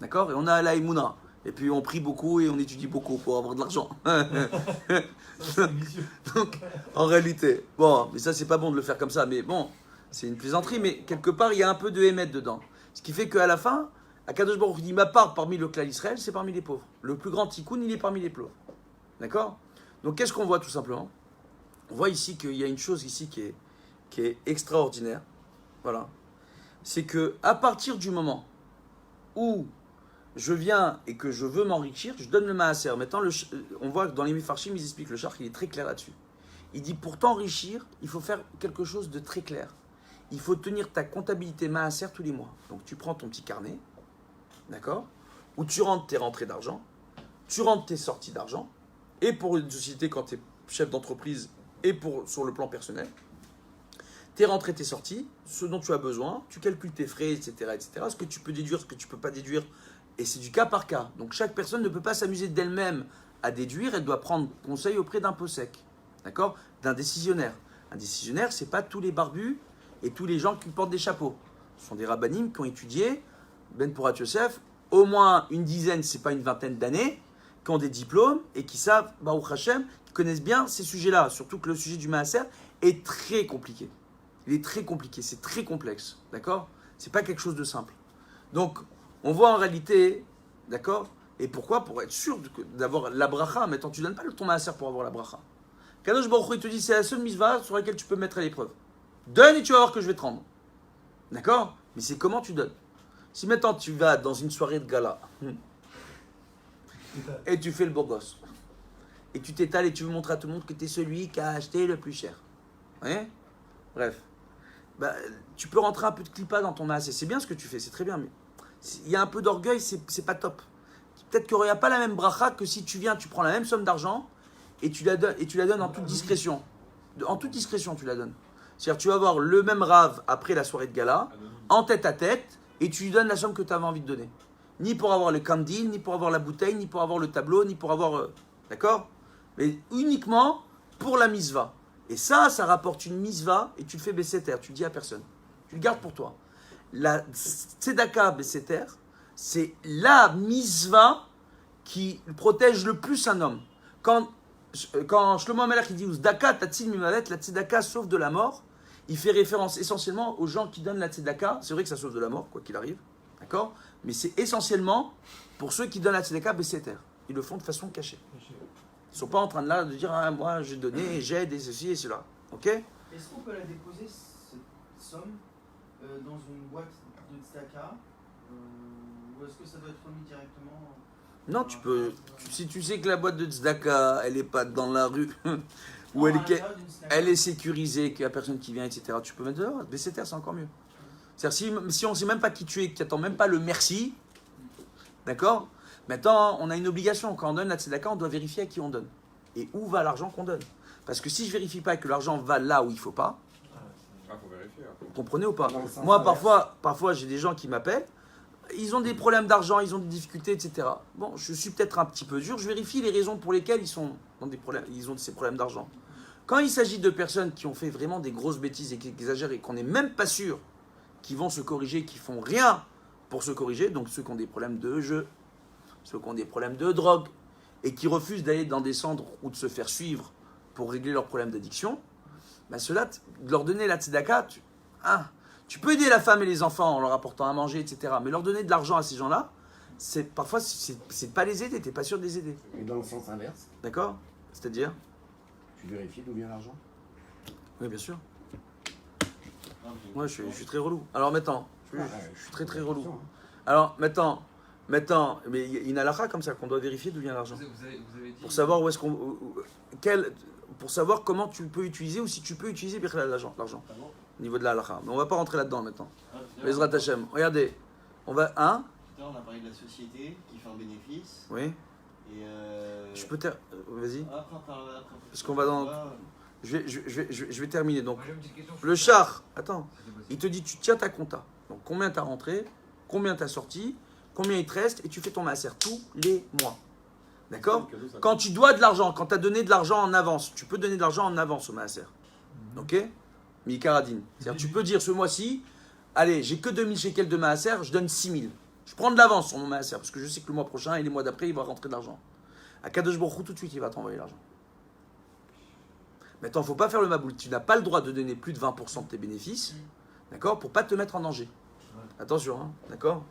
D'accord? Et on a la Emouna. Et puis on prie beaucoup et on étudie beaucoup pour avoir de l'argent. Ça, c'est vicieux. Donc, en réalité, bon, mais ça c'est pas bon de le faire comme ça, mais bon, c'est une plaisanterie, mais quelque part il y a un peu de émet dedans. Ce qui fait qu'à la fin, Akadosh Baruch Hu dit ma part parmi le clan Israël, c'est parmi les pauvres. Le plus grand tikkun, il est parmi les pauvres. D'accord? Donc qu'est-ce qu'on voit tout simplement? On voit ici qu'il y a une chose ici qui est extraordinaire. Voilà. C'est que à partir du moment où je viens et que je veux m'enrichir, je donne le maaser. Maintenant, on voit que dans les Mefarshim, ils expliquent le char, il est très clair là-dessus. Il dit pour t'enrichir, il faut faire quelque chose de très clair. il faut tenir ta comptabilité maaser tous les mois. Donc tu prends ton petit carnet, d'accord, où tu rentres tes rentrées d'argent, tu rentres tes sorties d'argent, et pour une société quand tu es chef d'entreprise, et sur le plan personnel, tes rentrées, tes sorties, ce dont tu as besoin, tu calcules tes frais, etc., etc., ce que tu peux déduire, ce que tu ne peux pas déduire, et c'est du cas par cas. Donc chaque personne ne peut pas s'amuser d'elle-même à déduire, elle doit prendre conseil auprès d'un possèque, d'accord, d'un décisionnaire. Un décisionnaire, ce n'est pas tous les barbus et tous les gens qui portent des chapeaux. Ce sont des rabbinim qui ont étudié, Ben Porat Yosef, au moins une dizaine, c'est pas une vingtaine d'années, qui ont des diplômes et qui savent, Baruch Hashem, qui connaissent bien ces sujets-là. Surtout que le sujet du maaser est très compliqué. Il est très compliqué, c'est très complexe, d'accord? C'est pas quelque chose de simple. Donc, on voit en réalité, d'accord? Et pourquoi? Pour être sûr d'avoir la bracha. Maintenant, tu donnes pas ton maaser pour avoir la bracha. Kadosh Baruch Hu, il te dit, c'est la seule mitzvah sur laquelle tu peux mettre à l'épreuve. Donne et tu vas voir que je vais te rendre. D'accord? Mais c'est comment tu donnes. Si maintenant tu vas dans une soirée de gala et tu fais le beau gosse et tu t'étales et tu veux montrer à tout le monde que tu es celui qui a acheté le plus cher. Hein? Bref. Bah, tu peux rentrer un peu de clipa dans ton maaser. C'est bien ce que tu fais, c'est très bien. Mais il y a un peu d'orgueil, c'est pas top. Peut-être qu'il n'y a pas la même bracha que si tu viens, tu prends la même somme d'argent et tu la donnes en toute discrétion. En toute discrétion, tu la donnes. C'est-à-dire, tu vas avoir le même rave après la soirée de gala, en tête à tête, et tu lui donnes la somme que tu avais envie de donner. Ni pour avoir le candil, ni pour avoir la bouteille, ni pour avoir le tableau, ni pour avoir... d'accord? Mais uniquement pour la misva. Et ça rapporte une misva, et tu le fais besséter, tu le dis à personne. Tu le gardes pour toi. La tzedaka besséter, c'est la misva qui protège le plus un homme. Quand Shlomo HaMelech dit « Uzdaka tatzil mimavet », la tzedaka sauve de la mort, il fait référence essentiellement aux gens qui donnent la tzedaka. C'est vrai que ça sauve de la mort, quoi qu'il arrive, d'accord? Mais c'est essentiellement pour ceux qui donnent la tzedaka besséter. Ils le font de façon cachée. Ils ne sont pas en train de dire ah, « moi j'ai donné, j'aide et ceci et cela ». Ok? Est-ce qu'on peut la déposer, cette somme, dans une boîte de tzedaka ou est-ce que ça doit être remis directement? Non, tu peux. Si tu sais que la boîte de tzedaka, elle n'est pas dans la rue, ou elle est sécurisée, qu'il n'y a personne qui vient, etc., tu peux mettre dehors. Besséter, c'est encore mieux. C'est-à-dire, si on ne sait même pas qui tu es, que tu n'attends même pas le merci, d'accord? Maintenant, on a une obligation. Quand on donne la tzedaka, on doit vérifier à qui on donne. Et où va l'argent qu'on donne. Parce que si je ne vérifie pas que l'argent va là où il ne faut pas, Faut vérifier. vous comprenez ou pas? Dans le sens Moi, inverse. parfois, j'ai des gens qui m'appellent, ils ont des problèmes d'argent, ils ont des difficultés, etc. Bon, je suis peut-être un petit peu dur, je vérifie les raisons pour lesquelles ils sont dans des problèmes, ils ont ces problèmes d'argent. Quand il s'agit de personnes qui ont fait vraiment des grosses bêtises et qui exagèrent et qu'on n'est même pas sûr qu'ils vont se corriger, qui font rien pour se corriger, donc ceux qui ont des problèmes de jeu, ceux qui ont des problèmes de drogue et qui refusent d'aller dans des centres ou de se faire suivre pour régler leurs problèmes d'addiction, ben ceux-là, de leur donner la tzedaka, tu peux aider la femme et les enfants en leur apportant à manger, etc. Mais leur donner de l'argent à ces gens-là, parfois, c'est pas les aider, t'es pas sûr de les aider. Et dans le sens inverse, D'accord? C'est-à-dire? tu vérifies d'où vient l'argent. Oui, bien sûr. Moi, je suis très relou. Alors maintenant, je suis très très relou. Alors maintenant, mais il y a une halakha comme ça qu'on doit vérifier d'où vient l'argent. Vous avez dit... Pour savoir où est-ce qu'on... pour savoir comment tu peux utiliser ou si tu peux utiliser l'argent. Au niveau de la halakha. Mais on va pas rentrer là-dedans maintenant. Bezrat Hashem. Regardez. On va... Hein? On a parlé de la société qui fait un bénéfice. Oui. Et Je peux vas-y. après, Parce qu'on va dans... Je vais terminer. Donc, Moi, j'ai une petite question. le char, attends. Il te dit, tu tiens ta compta. Donc, combien tu as rentré, combien tu as sorti, combien il te reste, et tu fais ton maaser tous les mois. D'accord? Quand tu dois de l'argent, quand tu as donné de l'argent en avance, tu peux donner de l'argent en avance au maaser. Ok? Mikaradine. C'est-à-dire, tu peux dire ce mois-ci, allez, j'ai que 2000 shekels de maaser, je donne 6000. Je prends de l'avance sur mon maaser, parce que je sais que le mois prochain et les mois d'après, il va rentrer de l'argent. À Kadosh Baruch Hu, tout de suite, il va t'envoyer l'argent. Maintenant, il ne faut pas faire le maboul. Tu n'as pas le droit de donner plus de 20% de tes bénéfices, d'accord, pour ne pas te mettre en danger. Attention, hein, d'accord?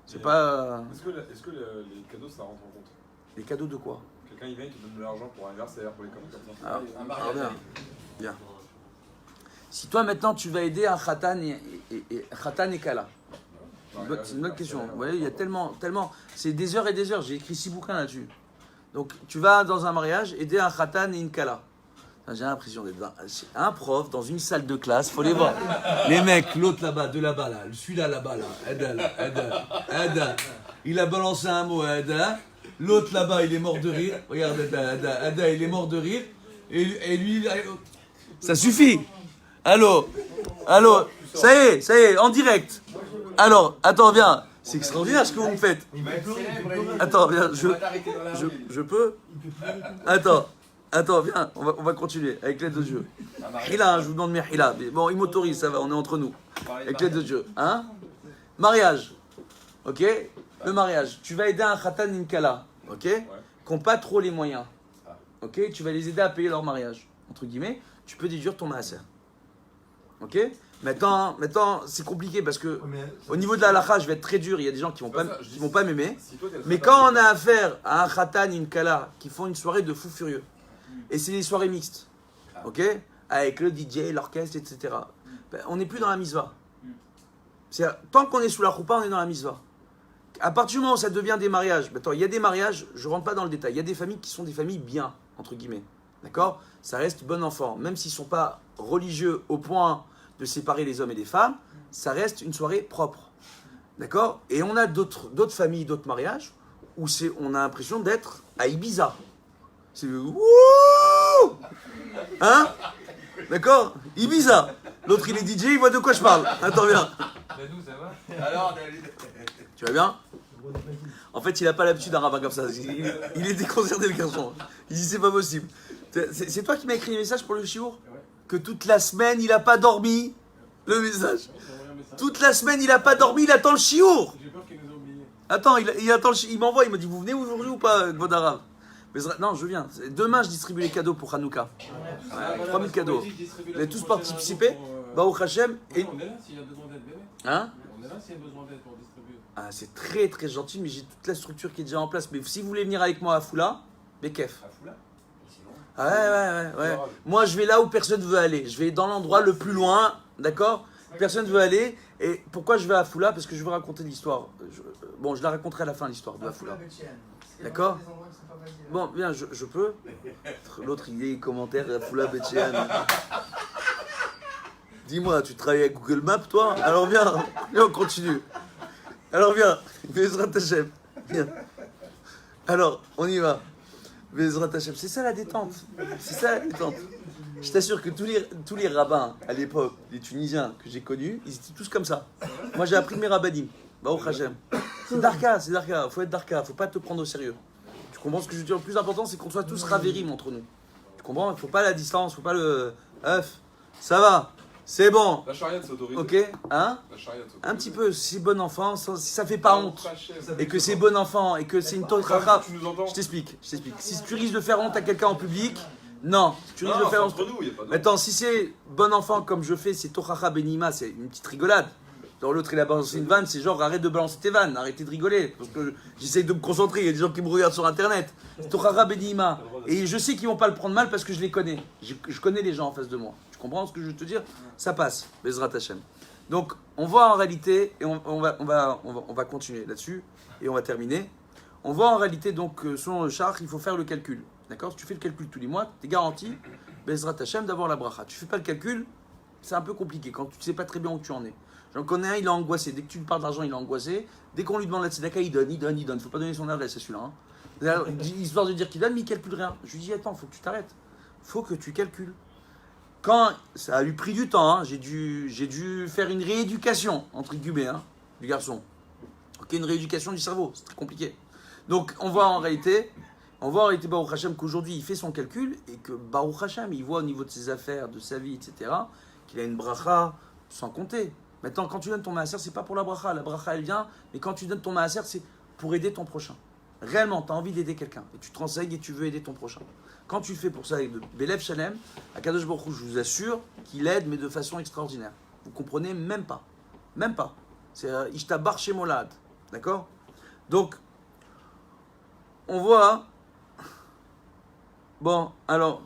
C'est pas... Est-ce que les cadeaux, ça rentre en compte? Les cadeaux de quoi? Quelqu'un il vient, il te donne de l'argent pour un anniversaire, pour les cadeaux comme ça. Alors, un mariage. bien. Si toi, maintenant, tu vas aider un khatan et kala, c'est une bonne question. Vous voyez, il y a tellement... C'est des heures et des heures. J'ai écrit 6 bouquins là-dessus. Donc, tu vas dans un mariage aider un khatan et une kala. J'ai l'impression d'être un prof dans une salle de classe, faut les voir. Les mecs, l'autre là-bas, deux là-bas, là, celui-là là-bas, là, Ada. Il a balancé un mot, Ada. L'autre là-bas, il est mort de rire. Regarde, Ada, il est mort de rire. Et lui, ça suffit. Allô, ça y est, en direct. Alors, attends, viens. C'est extraordinaire ce que vous me faites. Attends, viens, je peux. Attends, viens, on va continuer avec l'aide de Dieu. Hila, je vous demande mes hila. Bon, il m'autorise, ça va, on est entre nous. Avec l'aide de Dieu. Hein? Mariage. Ok? Le mariage. Tu vas aider un khatan et une kala. Ok? Qui n'ont pas trop les moyens. Ok? Tu vas les aider à payer leur mariage. Entre guillemets, tu peux déduire ton maaser. Ok? Maintenant, c'est compliqué parce que au niveau de la halakha, je vais être très dur. Il y a des gens qui vont pas m'aimer. Mais quand on a affaire à un khatan et une kala qui font une soirée de fou furieux, et c'est des soirées mixtes, ok, avec le DJ, l'orchestre, etc. Ben, on n'est plus dans la misva. Tant qu'on est sous la choupa, on est dans la misva. À partir du moment où ça devient des mariages, il y a des mariages, je rentre pas dans le détail. Il y a des familles qui sont des familles bien, entre guillemets, d'accord. Ça reste bon enfant, même s'ils sont pas religieux au point de séparer les hommes et les femmes, ça reste une soirée propre. D'accord? Et on a d'autres familles, d'autres mariages, où on a l'impression d'être à Ibiza. C'est wouh! Hein? D'accord? Ibiza. L'autre il est DJ, il voit de quoi je parle. Attends, viens. Nous, ça va? Alors, David. Tu vas bien? En fait, il n'a pas l'habitude d'un rabbin comme ça. Il est déconcerté, le garçon. Il dit c'est pas possible. C'est toi qui m'as écrit le message pour le chiour? Que toute la semaine, il n'a pas dormi. Le message. Toute la semaine, il n'a pas dormi, il attend le chiour. J'ai peur qu'il nous a oubliés. Attends, il attend le chiour. Il m'envoie, il me dit vous venez aujourd'hui ou pas, God Arabe? Non, je viens. Demain, je distribue les cadeaux pour Hanouka. 3000 cadeaux. Vous avez tous participé? Baruch Hashem. Et... On est là s'il y a besoin d'aide, bébé. Hein? On est là s'il y a besoin d'aide pour distribuer. Ah, c'est très très gentil, mais j'ai toute la structure qui est déjà en place. Mais si vous voulez venir avec moi à Foula, Bekef. À Foula? Ah ouais. Moi, je vais là où personne veut aller. Je vais dans l'endroit le plus loin, d'accord? Personne veut aller. Et pourquoi je vais à Foula? Parce que je veux raconter l'histoire. Bon, je la raconterai à la fin, l'histoire de la Foula. D'accord? Bon, bien, je peux. L'autre, il est commentaire à Foula Betchéan. Dis-moi, tu travailles avec Google Maps, toi? Alors viens, on continue. Alors viens, Bezrat Hashem. Viens. Alors, on y va. Bezrat Hashem. C'est ça la détente. C'est ça la détente. Je t'assure que tous les rabbins à l'époque, les Tunisiens que j'ai connus, ils étaient tous comme ça. Moi, j'ai appris de mes rabbinim. Baruch Hashem. C'est Darka. Faut être Darka. Faut pas te prendre au sérieux. Tu comprends ce que je veux dire? Le plus important, c'est qu'on soit tous ravérim entre nous. Tu comprends? Il faut pas la distance, faut pas le œuf. Ça va. C'est bon. La charia c'est autorisé. Ok, hein? La charia c'est autorisé. Un petit peu, si c'est bon enfant, si ça fait pas honte, et que c'est bon enfant, et que c'est une tautre rachab, Tu nous entends? je t'explique. Si tu risques de faire honte à quelqu'un en public, non. Tu risques de faire honte. entre nous, il n'y a pas de... Maintenant, si c'est bon enfant comme je fais, c'est Tochacha Benima, c'est une petite rigolade. Genre l'autre il a balancé une vanne, c'est genre arrête de balancer tes vannes, arrêtez de rigoler, parce que j'essaye de me concentrer, il y a des gens qui me regardent sur internet. C'est Tochacha Benima. Et je sais qu'ils vont pas le prendre mal parce que je les connais. Je connais les gens en face de moi. Tu comprends ce que je veux te dire? Ça passe, Bezrat Hashem. Donc on voit en réalité, et on va continuer là-dessus, et on va terminer. On voit en réalité donc selon le char, il faut faire le calcul. D'accord? Si tu fais le calcul tous les mois, tu es garanti, Bezrat Hashem, d'avoir la bracha. Tu fais pas le calcul, c'est un peu compliqué quand tu ne sais pas très bien où tu en es. J'en connais un, il est angoissé. Dès que tu lui parles d'argent, il est angoissé. Dès qu'on lui demande la tzedaka, il donne. Il ne faut pas donner son adresse, c'est celui-là. Hein. Histoire de dire qu'il donne, mais il ne calcule rien. Je lui dis, attends, il faut que tu t'arrêtes. Il faut que tu calcules. Quand ça a lui pris du temps, hein, j'ai dû faire une rééducation, entre guillemets, hein, du garçon. Ok, une rééducation du cerveau, c'est très compliqué. Donc, on voit en réalité, Baruch Hashem, qu'aujourd'hui, il fait son calcul et que Baruch Hashem, il voit au niveau de ses affaires, de sa vie, etc., qu'il a une bracha sans compter. Maintenant, quand tu donnes ton maaser, c'est pas pour la bracha. La bracha, elle vient, mais quand tu donnes ton maaser, c'est pour aider ton prochain. Réellement, tu as envie d'aider quelqu'un. Et tu te renseignes et tu veux aider ton prochain. Quand tu le fais pour ça avec de Belev Shalem, Akadosh Baruch Hu, je vous assure qu'il aide, mais de façon extraordinaire. Vous comprenez même pas. Même pas. C'est Ishtabar Shemolad. D'accord? Donc, on voit... Bon, alors...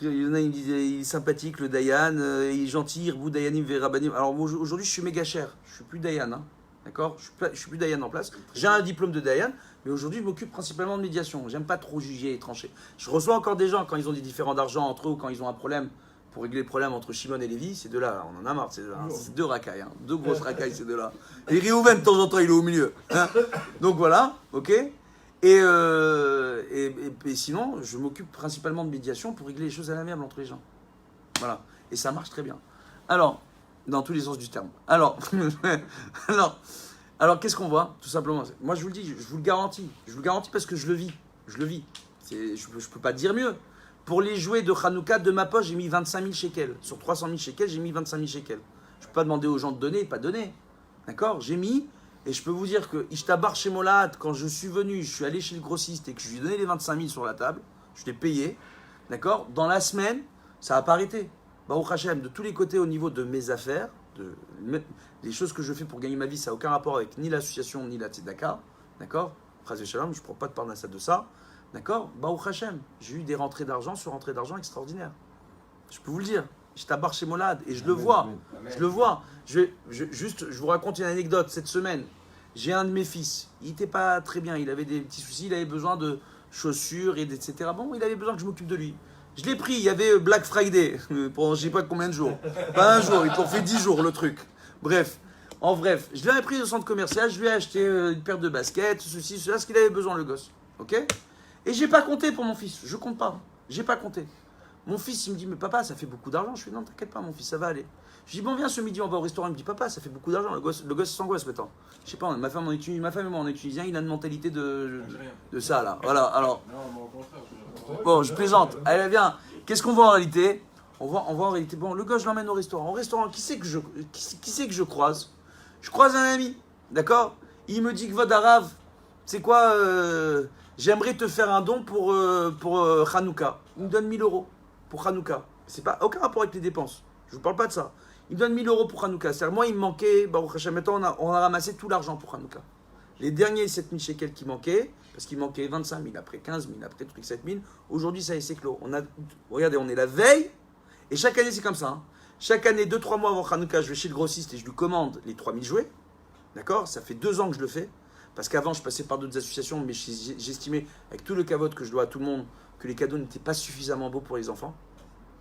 Il y en a, il me disait, il est sympathique, le Dayan, il est gentil, Irbou Dayanim Verabanim. Alors aujourd'hui, je suis méga cher, je suis plus Dayan, hein, d'accord? Je suis plus Dayan en place. J'ai un diplôme de Dayan, Mais aujourd'hui, je m'occupe principalement de médiation. J'aime pas trop juger et trancher. Je reçois encore des gens quand ils ont des différends d'argent entre eux ou quand ils ont un problème pour régler le problème entre Shimon et Lévi. Ces deux-là, on en a marre. C'est deux racailles. Hein. Deux grosses racailles, ces deux-là. Et Réhouven, de temps en temps, il est au milieu. Hein. Donc voilà, ok. Et sinon, je m'occupe principalement de médiation pour régler les choses à l'amiable entre les gens. Voilà. Et ça marche très bien. Alors, dans tous les sens du terme. Alors, qu'est-ce qu'on voit? Tout simplement. Moi, je vous le dis, je vous le garantis. Je vous le garantis parce que je le vis. Je le vis. Je ne peux pas dire mieux. Pour les jouets de Hanouka, de ma poche, j'ai mis 25 000 shekels. Sur 300 000 shekels, j'ai mis 25 000 shekels. Je ne peux pas demander aux gens de donner et pas donner. D'accord? J'ai mis. Et je peux vous dire que Ishtabar chez Molad, quand je suis venu, je suis allé chez le grossiste et que je lui ai donné les 25 000 sur la table, je l'ai payé. D'accord? Dans la semaine, ça n'a pas arrêté. Baruch Hashem, de tous les côtés au niveau de mes affaires, les choses que je fais pour gagner ma vie, ça n'a aucun rapport avec ni l'association ni la Tzedaka. D'accord? Phrase Shalom, je ne prends pas de parnassa de ça. D'accord? Baruch Hashem, j'ai eu des rentrées d'argent sur rentrées d'argent extraordinaires. Je peux vous le dire. Je tabarre chez Molad et je le vois. Je le vois. Je vous raconte une anecdote. Cette semaine, j'ai un de mes fils. Il n'était pas très bien. Il avait des petits soucis. Il avait besoin de chaussures, etc. Bon, il avait besoin que je m'occupe de lui. Je l'ai pris. Il y avait Black Friday pendant je ne sais pas combien de jours. Pas un jour. Il t'en fait 10 jours le truc. Bref. En bref, je l'avais pris au centre commercial. Je lui ai acheté une paire de baskets, ceci, cela, ce qu'il avait besoin, le gosse. Ok? Et j'ai pas compté pour mon fils. Je compte pas. J'ai pas compté. Mon fils, il me dit, mais papa, ça fait beaucoup d'argent. Je fais, non, t'inquiète pas, mon fils, ça va aller. Je dis, bon, viens, ce midi, on va au restaurant. Il me dit, papa, ça fait beaucoup d'argent. Le gosse s'angoisse maintenant. Je sais pas, ma femme et moi, on est tunisiens. Il a une mentalité de ça, là. Voilà, alors. Non, mais au contraire. Bon, je plaisante. Allez, viens. Qu'est-ce qu'on voit en réalité? On voit en réalité, bon, le gosse, je l'emmène au restaurant. Au restaurant, qui c'est que je croise? Je croise un ami, d'accord? Il me dit que Vodarav, c'est quoi j'aimerais te faire un don pour Hanouka. Il me donne 1000 euros pour Hanouka. C'est pas aucun rapport avec les dépenses. Je vous parle pas de ça. Il me donne 1000 euros pour Hanouka. C'est-à-dire, moi, il me manquait, Baruch Hashem, maintenant, on a ramassé tout l'argent pour Hanouka. Les derniers 7000 shekels qui manquaient, parce qu'il manquait 25 000, après 15 000, après truc 7000, aujourd'hui, ça y est, c'est clos. Regardez, on est la veille, et chaque année, c'est comme ça. Hein. Chaque année, 2-3 mois avant Hanouka, je vais chez le grossiste et je lui commande les 3000 jouets. D'accord? Ça fait 2 ans que je le fais. Parce qu'avant, je passais par d'autres associations, mais j'estimais, avec tout le cavote que je dois à tout le monde, que les cadeaux n'étaient pas suffisamment beaux pour les enfants.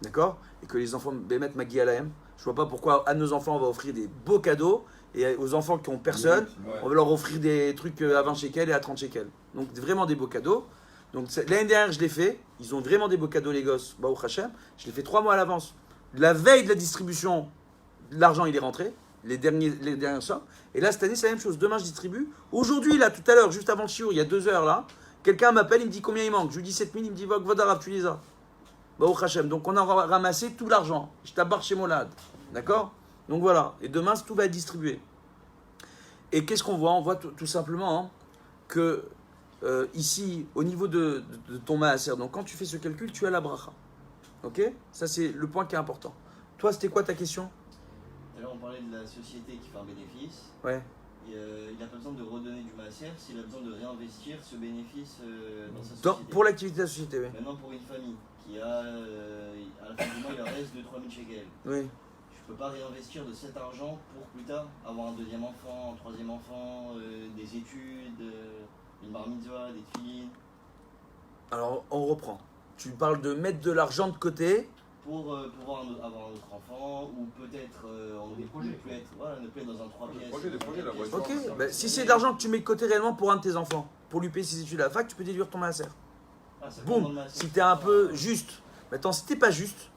D'accord? Et que les enfants, Bémet Magui Alahem, je vois pas pourquoi à nos enfants, on va offrir des beaux cadeaux, et aux enfants qui ont personne, on va leur offrir des trucs à 20 shekels et à 30 shekels. Donc, vraiment des beaux cadeaux. Donc, l'année dernière, je l'ai fait. Ils ont vraiment des beaux cadeaux, les gosses. Baruch Hashem. Je l'ai fait 3 mois à l'avance. La veille de la distribution, l'argent, il est rentré. Les dernières sommes. Et là, cette année, c'est la même chose. Demain, je distribue. Aujourd'hui, là, tout à l'heure, juste avant le chiour, il y a 2 heures, là, quelqu'un m'appelle, il me dit combien il manque. Je lui dis 7000, il me dit Vodarav, tu les as. Baruch Hashem. Donc, on a ramassé tout l'argent. Je tabarre chez Molad. D'accord? Donc, voilà. Et demain, tout va être distribué. Et qu'est-ce qu'on voit? On voit tout simplement hein, que ici, au niveau de ton maaser, donc quand tu fais ce calcul, tu as la bracha. Ok? Ça, c'est le point qui est important. Toi, c'était quoi ta question? Alors, on parlait de la société qui fait un bénéfice. Ouais. Et, il n'a pas besoin de redonner du maaser s'il a besoin de réinvestir ce bénéfice dans sa société. Pour l'activité de la société, oui. Maintenant, pour une famille qui a, à la fin du mois, il leur reste 2-3 000 shekels. Oui. Je ne peux pas réinvestir de cet argent pour plus tard avoir un 2e enfant, un 3e enfant, des études, une bar mitzvah, des tefilines. Alors, on reprend. Tu parles de mettre de l'argent de côté pour pouvoir avoir un autre enfant, ou peut-être ne plus être dans un 3 pièces. Des projets, la voiture. Ok, bah, si c'est de l'argent que tu mets de côté réellement pour un de tes enfants, pour lui payer ses études à la fac, tu peux déduire ton maaser. Ah, ça Boum, si t'es un peu juste. Maintenant, si t'es pas juste,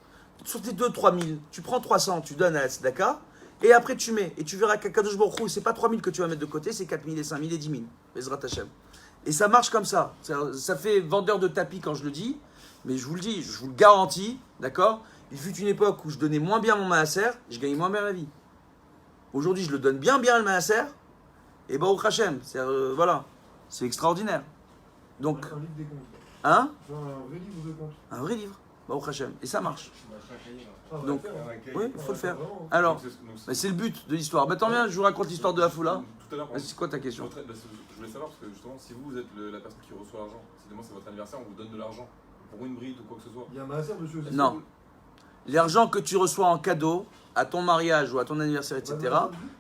sur tes 2-3 000, tu prends 300, tu donnes à la tzedaka, et après tu mets. Et tu verras qu'à Kadosh Baruch Hu, c'est pas 3 000 que tu vas mettre de côté, c'est 4 000 et 5 000 et 10 000. Bezrat Hashem. Et ça marche comme ça. Ça fait vendeur de tapis quand je le dis, mais je vous le dis, je vous le garantis, d'accord? Il fut une époque où je donnais moins bien mon maaser, je gagnais moins bien ma vie. Aujourd'hui, je le donne bien le maaser, et Baruch Hashem, voilà, c'est extraordinaire. Donc, Un livre des comptes. hein? Genre un vrai livre de comptes. Un vrai livre, Baruch Hashem, et ça marche. Ah, on va Donc, le faire, hein. oui, il faut le faire. Vraiment. Alors, Donc, bah, c'est le but de l'histoire. Bah, tant bien, je vous raconte l'histoire de Hafoula. Tout à l'heure, C'est quoi ta question? je voulais savoir, parce que justement, si vous êtes la personne qui reçoit l'argent, si demain c'est votre anniversaire, on vous donne de l'argent pour une bride ou quoi que ce soit. Il y a un maaser, monsieur. c'est Non. ça L'argent que tu reçois en cadeau, à ton mariage ou à ton anniversaire, etc.,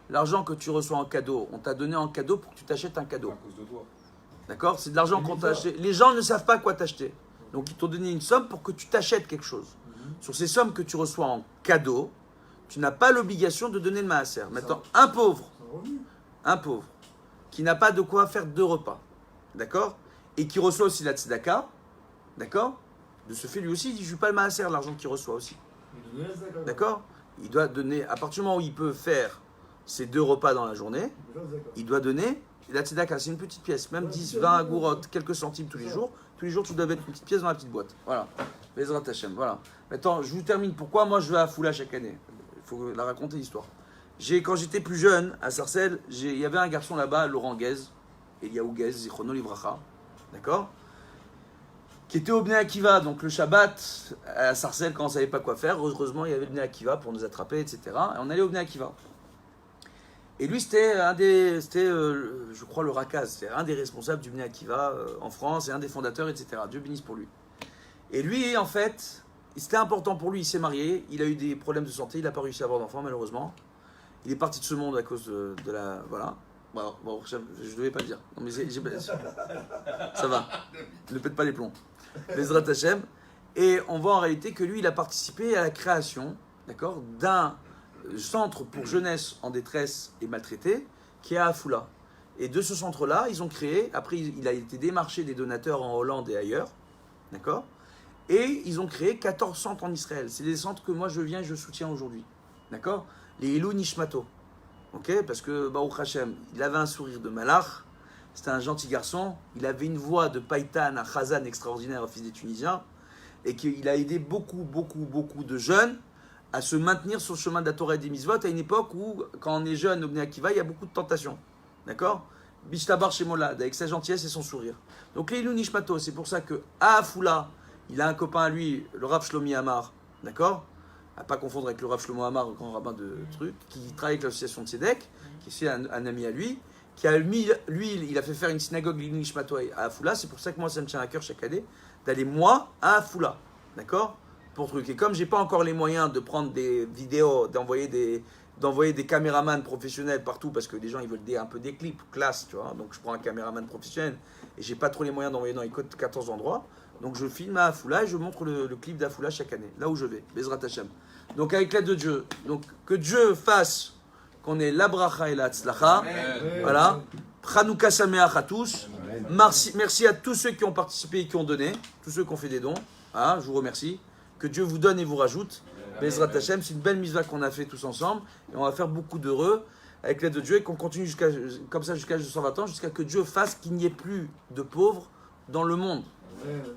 l'argent que tu reçois en cadeau, on t'a donné en cadeau pour que tu t'achètes un À cadeau. cause de toi. D'accord? C'est de l'argent qu'on t'a acheté. Les gens ne savent pas quoi t'acheter. Donc ils t'ont donné une somme pour que tu t'achètes quelque chose. Sur ces sommes que tu reçois en cadeau, tu n'as pas l'obligation de donner le maaser. Maintenant, un pauvre, qui n'a pas de quoi faire 2 repas, d'accord? Et qui reçoit aussi la tzedaka, d'accord? De ce fait, lui aussi, il ne joue pas le maaser, l'argent qu'il reçoit aussi. D'accord? Il doit donner, à partir du moment où il peut faire ses 2 repas dans la journée, il doit donner la tzedaka. C'est une petite pièce, même 10, 20 agourotes, quelques centimes tous les jours. Tous les jours, tu dois mettre une petite pièce dans la petite boîte. Voilà. Bezrat Hashem, voilà. Maintenant, je vous termine. Pourquoi moi je vais à Foula chaque année? Il faut la raconter l'histoire. Quand j'étais plus jeune, à Sarcelles, il y avait un garçon là-bas, Laurent Guez, Eliaou Guez, Zichrono Livracha, d'accord? Qui était au Bnei Akiva, donc le Shabbat, à Sarcelles, quand on ne savait pas quoi faire, heureusement, il y avait le Bnei Akiva pour nous attraper, etc. Et on allait au Bnei Akiva. Et lui, c'était je crois, le Rakaz, c'était un des responsables du Bnei Akiva en France et un des fondateurs, etc. Dieu bénisse pour lui. Et lui, en fait, c'était important pour lui, il s'est marié, il a eu des problèmes de santé, il n'a pas réussi à avoir d'enfant, malheureusement. Il est parti de ce monde à cause de la... Voilà. Bon, je ne devais pas le dire. Non, mais ça va. Ne pète pas les plombs. Bezrat Hashem. Et on voit en réalité que lui, il a participé à la création, d'accord, d'un centre pour jeunesse en détresse et maltraitée qui est à Afula. Et de ce centre-là, ils ont créé, après il a été démarché des donateurs en Hollande et ailleurs, d'accord, et ils ont créé 14 centres en Israël. C'est des centres que moi je viens et je soutiens aujourd'hui, d'accord, les Elou Nishmato, ok, parce que Baruch Hashem, il avait un sourire de malach, c'était un gentil garçon, il avait une voix de païtan, un chazan extraordinaire, fils des Tunisiens, et qu'il a aidé beaucoup de jeunes à se maintenir sur le chemin de la Torah et des mitzvot à une époque où, quand on est jeune au Bnei Akiva, il y a beaucoup de tentations. D'accord? Bishtabar Shemolad, avec sa gentillesse et son sourire. Donc, Leilou Nishmato, c'est pour ça que à Afula, il a un copain à lui, le Rav Shlomi Amar, d'accord? À pas confondre avec le Rav Shlomo Amar, le grand rabbin de truc, qui travaille avec l'association de Tzedek, qui est un ami à lui, qui a mis, lui, il a fait faire une synagogue Leilou Nishmato à Afula. C'est pour ça que moi, ça me tient à cœur chaque année d'aller, moi, à Afula. D'accord? Pour truc. Et comme j'ai pas encore les moyens de prendre des vidéos, d'envoyer des caméramans professionnels partout, parce que les gens ils veulent un peu des clips, classe, tu vois. Donc je prends un caméraman professionnel et j'ai pas trop les moyens d'envoyer dans les 14 endroits. Donc je filme à Afula et je montre le clip d'Afula chaque année, là où je vais, Bezrat Hashem. Donc avec l'aide de Dieu, donc que Dieu fasse qu'on ait la bracha et la tzlacha. Voilà. Chanouka Sameach à tous. Merci à tous ceux qui ont participé et qui ont donné, tous ceux qui ont fait des dons. Ah, je vous remercie. Que Dieu vous donne et vous rajoute. Bezrat Hashem, c'est une belle mitzvah qu'on a fait tous ensemble. Et on va faire beaucoup d'heureux avec l'aide de Dieu et qu'on continue comme ça jusqu'à 120 ans, jusqu'à que Dieu fasse qu'il n'y ait plus de pauvres dans le monde.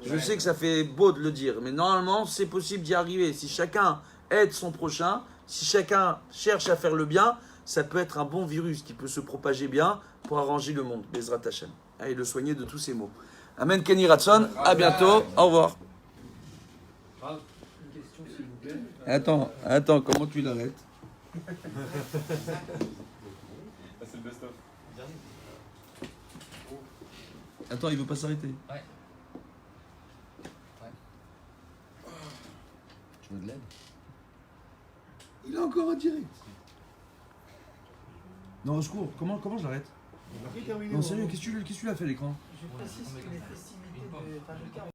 Je sais que ça fait beau de le dire, mais normalement, c'est possible d'y arriver. Si chacun aide son prochain, si chacun cherche à faire le bien, ça peut être un bon virus qui peut se propager bien pour arranger le monde. Bezrat Hashem. Et le soigner de tous ces maux. Amen, Kenny Ratson. À bientôt. Au revoir. Une question, s'il vous plaît. Attends, comment tu l'arrêtes? Ah, c'est le best-of. Attends, il veut pas s'arrêter. Tu veux de l'aide? Il est encore en direct. Non, au secours, comment je l'arrête? Non, sérieux, qu'est-ce que tu lui as fait à l'écran? Je précise que les festivités de Hanouka